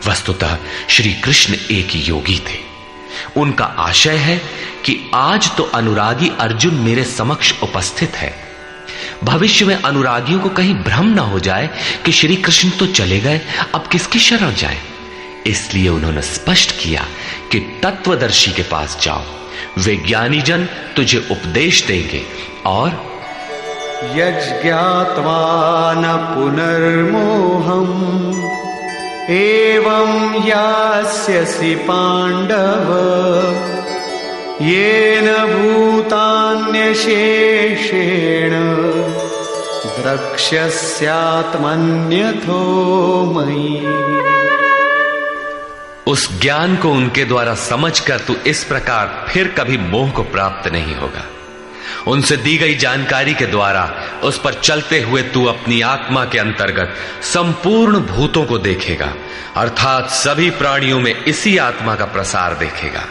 Speaker 1: वस्तुतः श्री कृष्ण एक योगी थे। उनका आशय है कि आज तो अनुरागी अर्जुन मेरे समक्ष उपस्थित है, भविष्य में अनुरागियों को कहीं भ्रम न हो जाए कि श्री कृष्ण तो चले गए, अब किसकी शरण जाएं। इसलिए उन्होंने स्पष्ट किया कि तत्वदर्शी के पास जाओ, वे ज्ञानी जन तुझे उपदेश देंगे और
Speaker 3: यज्ञात्वा न पुनर्मोहम् एवं यास्यसि पांडव येन भूतान्यशेषेण द्रक्ष्यस्यात्मन्यथो मयि।
Speaker 2: उस ज्ञान को उनके द्वारा समझकर तू इस प्रकार फिर कभी मोह को प्राप्त नहीं होगा। उनसे दी गई जानकारी के द्वारा उस पर चलते हुए तू अपनी आत्मा के अंतर्गत संपूर्ण भूतों को देखेगा, अर्थात सभी प्राणियों में इसी आत्मा का प्रसार देखेगा।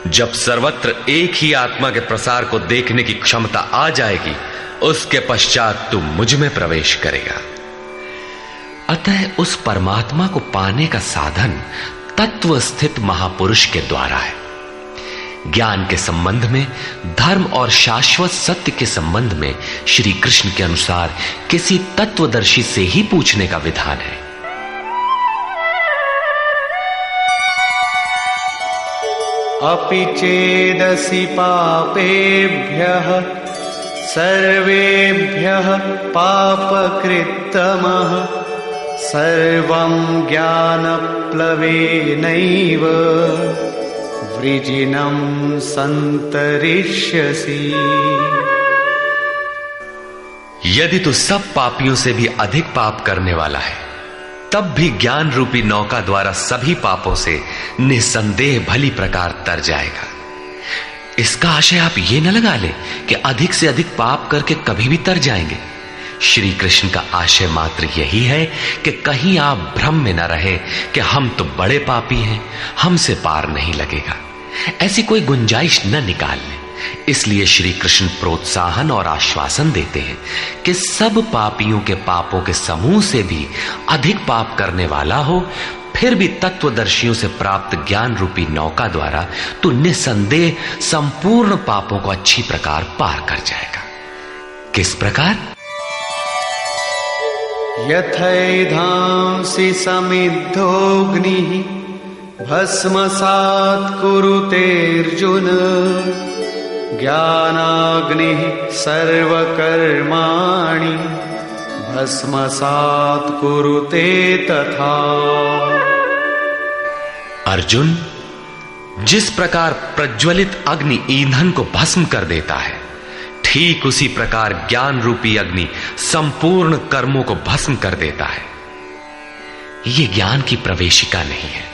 Speaker 2: जब सर्वत्र एक ही आत्मा के प्रसार को देखने की क्षमता आ जाएगी, उसके पश्चात तू मुझ में प्रवेश करेगा।
Speaker 1: अतः उस परमात्मा को पाने का साधन तत्व स्थित महापुरुष के द्वारा है। ज्ञान के संबंध में, धर्म और शाश्वत सत्य के संबंध में श्री कृष्ण के अनुसार किसी तत्वदर्शी से ही पूछने का विधान है।
Speaker 3: अपि चेदसि पापेभ्यः सर्वेभ्यः पापकृत्तमः सर्वं ज्ञानप्लवेनैव वृजिनं संतरिष्यसि।
Speaker 2: यदि तू सब पापियों से भी अधिक पाप करने वाला है, तब भी ज्ञान रूपी नौका द्वारा सभी पापों से निसंदेह भली प्रकार तर जाएगा। इसका आशय आप ये न लगा ले कि अधिक से अधिक पाप करके कभी भी तर जाएंगे। श्री कृष्ण का आशय मात्र यही है कि कहीं आप भ्रम में न रहे कि हम तो बड़े पापी हैं, हमसे पार नहीं लगेगा। ऐसी कोई गुंजाइश न निकाल लें। इसलिए श्री कृष्ण प्रोत्साहन और आश्वासन देते हैं कि सब पापियों के पापों के समूह से भी अधिक पाप करने वाला हो, फिर भी तत्वदर्शियों से प्राप्त ज्ञान रूपी नौका द्वारा तो निसंदेह संपूर्ण पापों को अच्छी प्रकार पार कर जाएगा। किस प्रकार?
Speaker 3: यथैधांसि समिद्धोऽग्निः भस्मसात् कुरुतेऽर्जुन ज्ञानाग्निः सर्वकर्माणि भस्मसात् कुरुते तथा।
Speaker 2: अर्जुन, जिस प्रकार प्रज्वलित अग्नि ईंधन को भस्म कर देता है, ठीक उसी प्रकार ज्ञान रूपी अग्नि संपूर्ण कर्मों को भस्म कर देता है। यह ज्ञान की प्रवेशिका नहीं है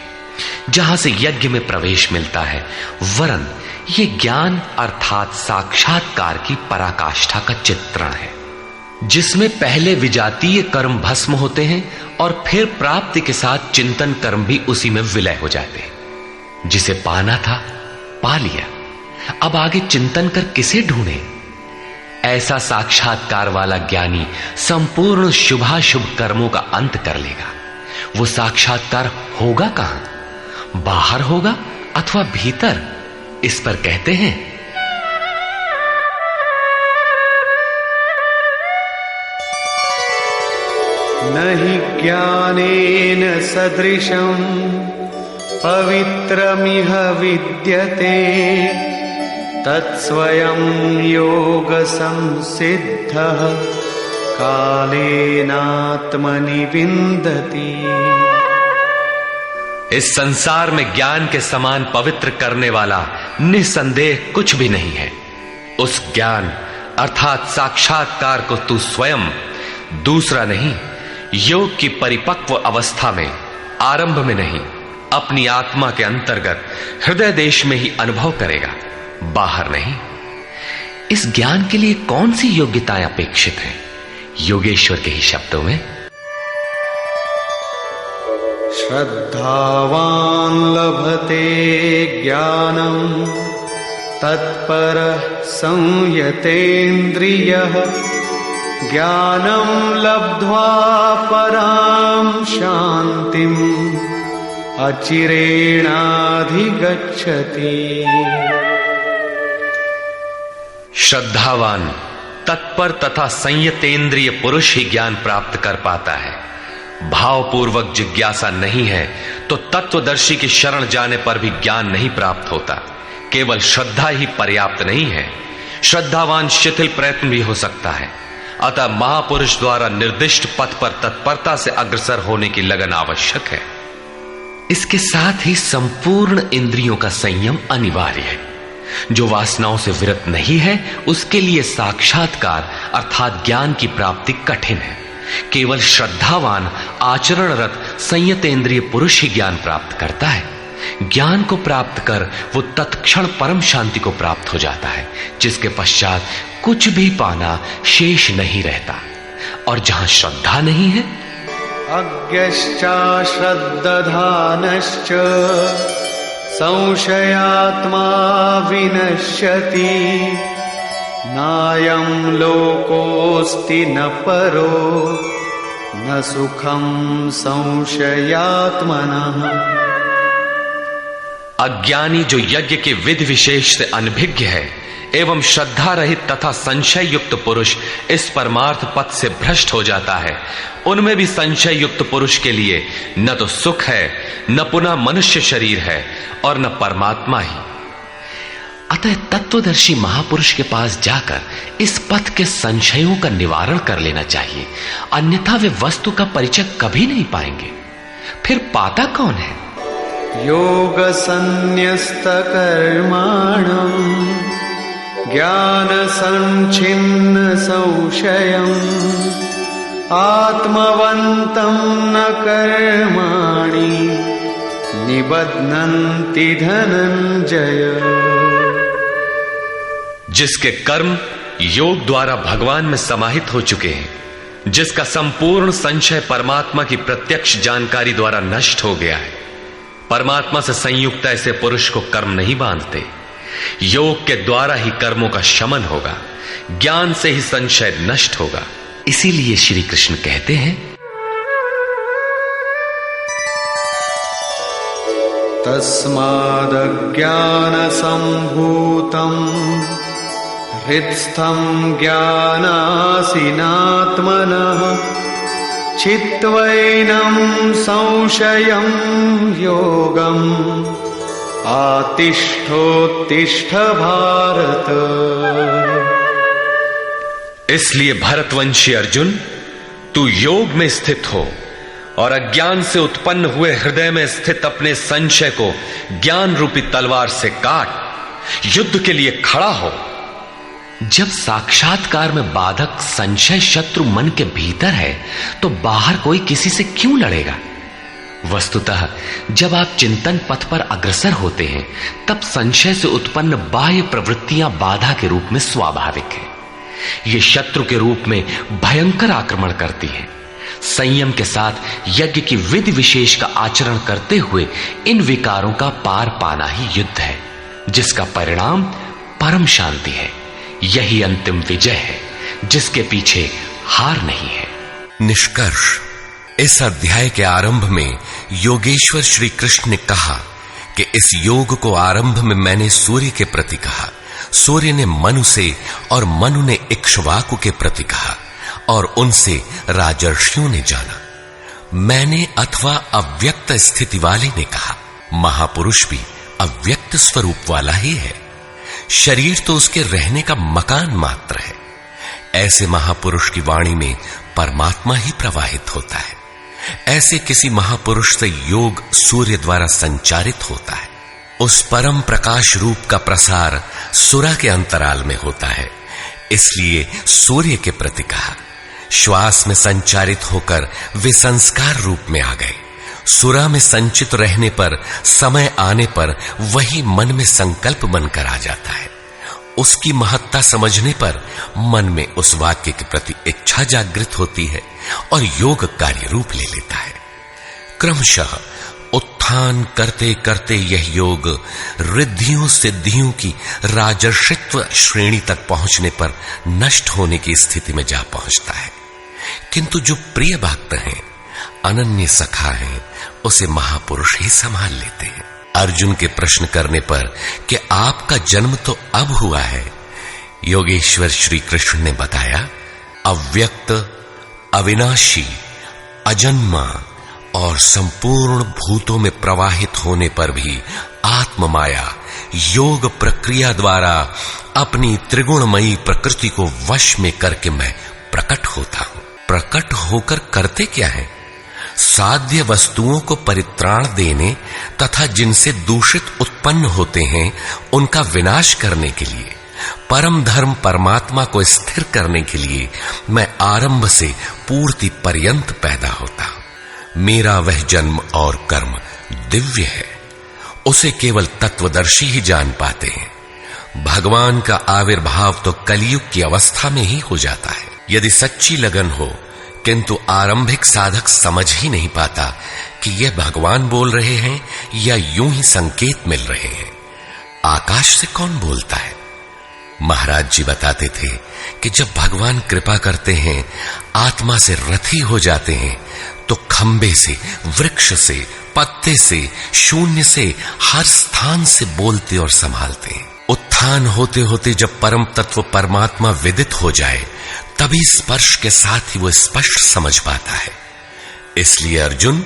Speaker 2: जहां से यज्ञ में प्रवेश मिलता है, वरन यह ज्ञान अर्थात साक्षात्कार की पराकाष्ठा का चित्रण है, जिसमें पहले विजातीय कर्म भस्म होते हैं और फिर प्राप्ति के साथ चिंतन कर्म भी उसी में विलय हो जाते हैं। जिसे पाना था पा लिया, अब आगे चिंतन कर किसे ढूंढे? ऐसा साक्षात्कार वाला ज्ञानी संपूर्ण शुभाशुभ कर्मों का अंत कर लेगा। वो साक्षात्कार होगा कहां? बाहर होगा अथवा भीतर? इस पर कहते हैं,
Speaker 3: नहि ज्ञानेन सदृशं पवित्रमिह विद्यते तत्स्वयं योग संसिद्धः कालेनात्मनि विन्दति।
Speaker 2: इस संसार में ज्ञान के समान पवित्र करने वाला निसंदेह कुछ भी नहीं है। उस ज्ञान अर्थात साक्षात्कार को तू स्वयं, दूसरा नहीं, योग की परिपक्व अवस्था में, आरंभ में नहीं, अपनी आत्मा के अंतर्गत हृदय देश में ही अनुभव करेगा, बाहर नहीं। इस ज्ञान के लिए कौन सी योग्यताएं अपेक्षित हैं? योगेश्वर के ही शब्दों में,
Speaker 3: श्रद्धावान् लभते ज्ञानम् तत्परः संयतेन्द्रियः ज्ञानं लब्ध्वा परां शान्तिम् अचिरेणाधिगच्छति।
Speaker 2: श्रद्धावान, तत्पर तथा संयतेंद्रिय पुरुष ही ज्ञान प्राप्त कर पाता है। भावपूर्वक जिज्ञासा नहीं है तो तत्वदर्शी की शरण जाने पर भी ज्ञान नहीं प्राप्त होता। केवल श्रद्धा ही पर्याप्त नहीं है, श्रद्धावान शिथिल प्रयत्न भी हो सकता है। अतः महापुरुष द्वारा निर्दिष्ट पथ पर तत्परता से अग्रसर होने की लगन आवश्यक है। इसके साथ ही संपूर्ण इंद्रियों का संयम अनिवार्य है। जो वासनाओं से विरत नहीं है उसके लिए साक्षात्कार अर्थात ज्ञान की प्राप्ति कठिन है। केवल श्रद्धावान आचरणरत संयतेंद्रिय पुरुष ही ज्ञान प्राप्त करता है। ज्ञान को प्राप्त कर वो तत्क्षण परम शांति को प्राप्त हो जाता है, जिसके पश्चात कुछ भी पाना शेष नहीं रहता। और जहां श्रद्धा नहीं है,
Speaker 3: अज्ञश्चाश्रद्दधानश्च संशयात्मा विनश्यति नायं लोकोऽस्ति न परो न सुखं संशयात्मनः।
Speaker 2: अज्ञानी जो यज्ञ के विधि विशेष से अनभिज्ञ है एवं श्रद्धा रहित तथा संशय युक्त पुरुष इस परमार्थ पथ से भ्रष्ट हो जाता है। उनमें भी संशय युक्त पुरुष के लिए न तो सुख है, न पुनः मनुष्य शरीर है और न परमात्मा ही। अतः तत्वदर्शी महापुरुष के पास जाकर इस पथ के संशयों का निवारण कर लेना चाहिए, अन्यथा वे वस्तु का परिचय कभी नहीं पाएंगे। फिर पाता कौन है?
Speaker 3: योग संन्यस्त कर्माणम् ज्ञान संचिन्न संशयम् आत्मवन्तं न कर्माणि निबध्नन्ति धनंजय।
Speaker 2: जिसके कर्म योग द्वारा भगवान में समाहित हो चुके हैं, जिसका संपूर्ण संशय परमात्मा की प्रत्यक्ष जानकारी द्वारा नष्ट हो गया है, परमात्मा से संयुक्त ऐसे पुरुष को कर्म नहीं बांधते। योग के द्वारा ही कर्मों का शमन होगा, ज्ञान से ही संशय नष्ट होगा। इसीलिए श्री कृष्ण कहते हैं,
Speaker 3: तस्मादज्ञान संभूतम् हृत्स्थं ज्ञानासिनात्मनः चित्वैनं संशयं योगम् आतिष्ठोत्तिष्ठ भारत।
Speaker 2: इसलिए भरतवंशी अर्जुन, तू योग में स्थित हो और अज्ञान से उत्पन्न हुए हृदय में स्थित अपने संशय को ज्ञान रूपी तलवार से काट युद्ध के लिए खड़ा हो। जब साक्षात्कार में बाधक संशय शत्रु मन के भीतर है तो बाहर कोई किसी से क्यों लड़ेगा? वस्तुतः जब आप चिंतन पथ पर अग्रसर होते हैं तब संशय से उत्पन्न बाह्य प्रवृत्तियां बाधा के रूप में स्वाभाविक है। ये शत्रु के रूप में भयंकर आक्रमण करती है। संयम के साथ यज्ञ की विधि विशेष का आचरण करते हुए इन विकारों का पार पाना ही युद्ध है, जिसका परिणाम परम शांति है। यही अंतिम विजय है, जिसके पीछे हार नहीं है।
Speaker 1: निष्कर्ष, इस अध्याय के आरंभ में योगेश्वर श्री कृष्ण ने कहा कि इस योग को आरंभ में मैंने सूर्य के प्रति कहा, सूर्य ने मनु से और मनु ने इक्ष्वाकु के प्रति कहा और उनसे राजर्षियों ने जाना। मैंने अथवा अव्यक्त स्थिति वाले ने कहा। महापुरुष भी अव्यक्त स्वरूप वाला ही है। शरीर तो उसके रहने का मकान मात्र है। ऐसे महापुरुष की वाणी में परमात्मा ही प्रवाहित होता है। ऐसे किसी महापुरुष से योग सूर्य द्वारा संचारित होता है। उस परम प्रकाश रूप का प्रसार सुरा के अंतराल में होता है, इसलिए सूर्य के प्रति कहा। श्वास में संचारित होकर वे संस्कार रूप में आ गए। सुरा में संचित रहने पर, समय आने पर वही मन में संकल्प बनकर आ जाता है। उसकी महत्ता समझने पर मन में उस वाक्य के प्रति इच्छा जागृत होती है और योग कार्य रूप ले लेता है। क्रमशः उत्थान करते करते यह योग रिद्धियों सिद्धियों की राजर्षित्व श्रेणी तक पहुंचने पर नष्ट होने की स्थिति में जा पहुंचता है। किंतु जो प्रिय भक्त हैं, अनन्य सखा हैं, उसे महापुरुष ही संभाल लेते हैं। अर्जुन के प्रश्न करने पर कि आपका जन्म तो अब हुआ है, योगेश्वर श्री कृष्ण ने बताया, अव्यक्त, अविनाशी, अजन्मा और संपूर्ण भूतों में प्रवाहित होने पर भी आत्म माया योग प्रक्रिया द्वारा अपनी त्रिगुणमयी प्रकृति को वश में करके मैं प्रकट होता हूं। प्रकट होकर करते क्या है? साध्य वस्तुओं को परित्राण देने तथा जिनसे दूषित उत्पन्न होते हैं उनका विनाश करने के लिए, परम धर्म परमात्मा को स्थिर करने के लिए मैं आरंभ से पूर्ति पर्यंत पैदा होता हूं। मेरा वह जन्म और कर्म दिव्य है, उसे केवल तत्वदर्शी ही जान पाते हैं। भगवान का आविर्भाव तो कलयुग की अवस्था में ही हो जाता है। यदि सच्ची लगन हो, किंतु आरंभिक साधक समझ ही नहीं पाता कि यह भगवान बोल रहे हैं या यूं ही संकेत मिल रहे हैं। आकाश से कौन बोलता है? महाराज जी बताते थे कि जब भगवान कृपा करते हैं, आत्मा से रथी हो जाते हैं, तो खंबे से, वृक्ष से, पत्ते से, शून्य से, हर स्थान से बोलते और संभालते हैं। उत्थान होते होते जब परम तत्व परमात्मा विदित हो जाए, तभी स्पर्श के साथ ही वो स्पष्ट समझ पाता है। इसलिए अर्जुन,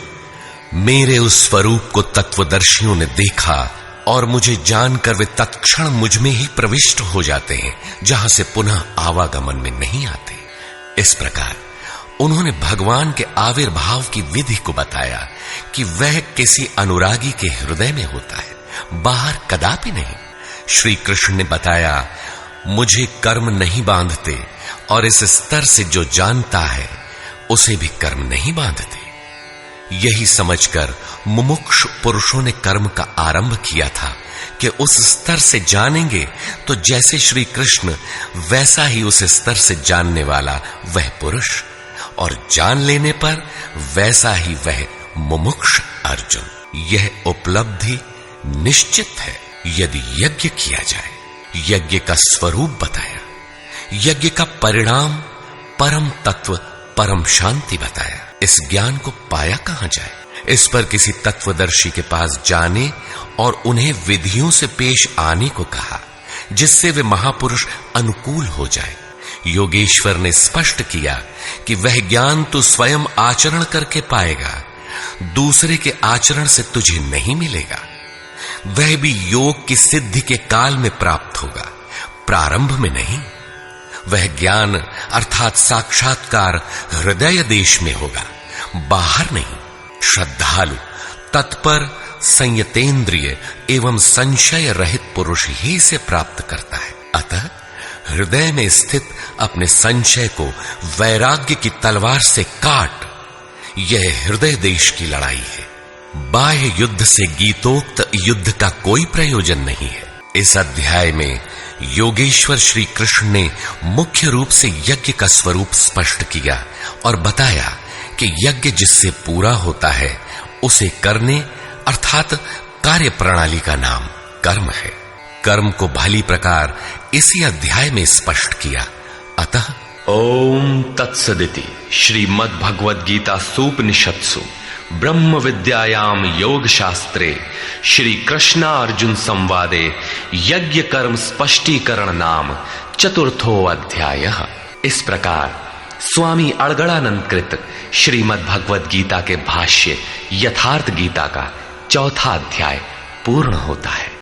Speaker 1: मेरे उस स्वरूप को तत्वदर्शियों ने देखा और मुझे जानकर वे तत्क्षण मुझ में ही प्रविष्ट हो जाते हैं, जहां से पुनः आवागमन में नहीं आते। इस प्रकार उन्होंने भगवान के आविर्भाव की विधि को बताया कि वह किसी अनुरागी के हृदय में होता है, बाहर कदापि नहीं। श्री कृष्ण ने बताया, मुझे कर्म नहीं बांधते और इस स्तर से जो जानता है उसे भी कर्म नहीं बांधते। यही समझकर मुमुक्षु पुरुषों ने कर्म का आरंभ किया था कि उस स्तर से जानेंगे तो जैसे श्री कृष्ण, वैसा ही उस स्तर से जानने वाला वह पुरुष, और जान लेने पर वैसा ही वह मुमुक्ष अर्जुन। यह उपलब्धि निश्चित है यदि यज्ञ किया जाए। यज्ञ का स्वरूप बताया, यज्ञ का परिणाम परम तत्व, परम शांति बताया। इस ज्ञान को पाया कहां जाए? इस पर किसी तत्वदर्शी के पास जाने और उन्हें विधियों से पेश आने को कहा, जिससे वे महापुरुष अनुकूल हो जाए। योगेश्वर ने स्पष्ट किया कि वह ज्ञान तू स्वयं आचरण करके पाएगा, दूसरे के आचरण से तुझे नहीं मिलेगा। वह भी योग की सिद्धि के काल में प्राप्त होगा, प्रारंभ में नहीं। वह ज्ञान अर्थात साक्षात्कार हृदय देश में होगा, बाहर नहीं। श्रद्धालु, तत्पर, संयतेंद्रिय एवं संशय रहित पुरुष ही इसे प्राप्त करता है। अतः हृदय में स्थित अपने संशय को वैराग्य की तलवार से काट। यह हृदय देश की लड़ाई है। बाह्य युद्ध से गीतोक्त युद्ध का कोई प्रयोजन नहीं है। इस अध्याय में योगेश्वर श्री कृष्ण ने मुख्य रूप से यज्ञ का स्वरूप स्पष्ट किया और बताया कि यज्ञ जिससे पूरा होता है उसे करने अर्थात कार्य प्रणाली का नाम कर्म है। कर्म को भली प्रकार इसी अध्याय में स्पष्ट किया। अतः
Speaker 2: ओम तत्सदिति श्रीमद् भगवद गीता सूपनिषत्सु ब्रह्म विद्यायाम योग शास्त्रे श्री कृष्णा अर्जुन संवादे यज्ञ कर्म स्पष्टीकरण नाम चतुर्थो अध्याय। इस प्रकार स्वामी अड़गड़ानंद कृत श्रीमद् भगवद गीता के भाष्य यथार्थ गीता का चौथा अध्याय पूर्ण होता है।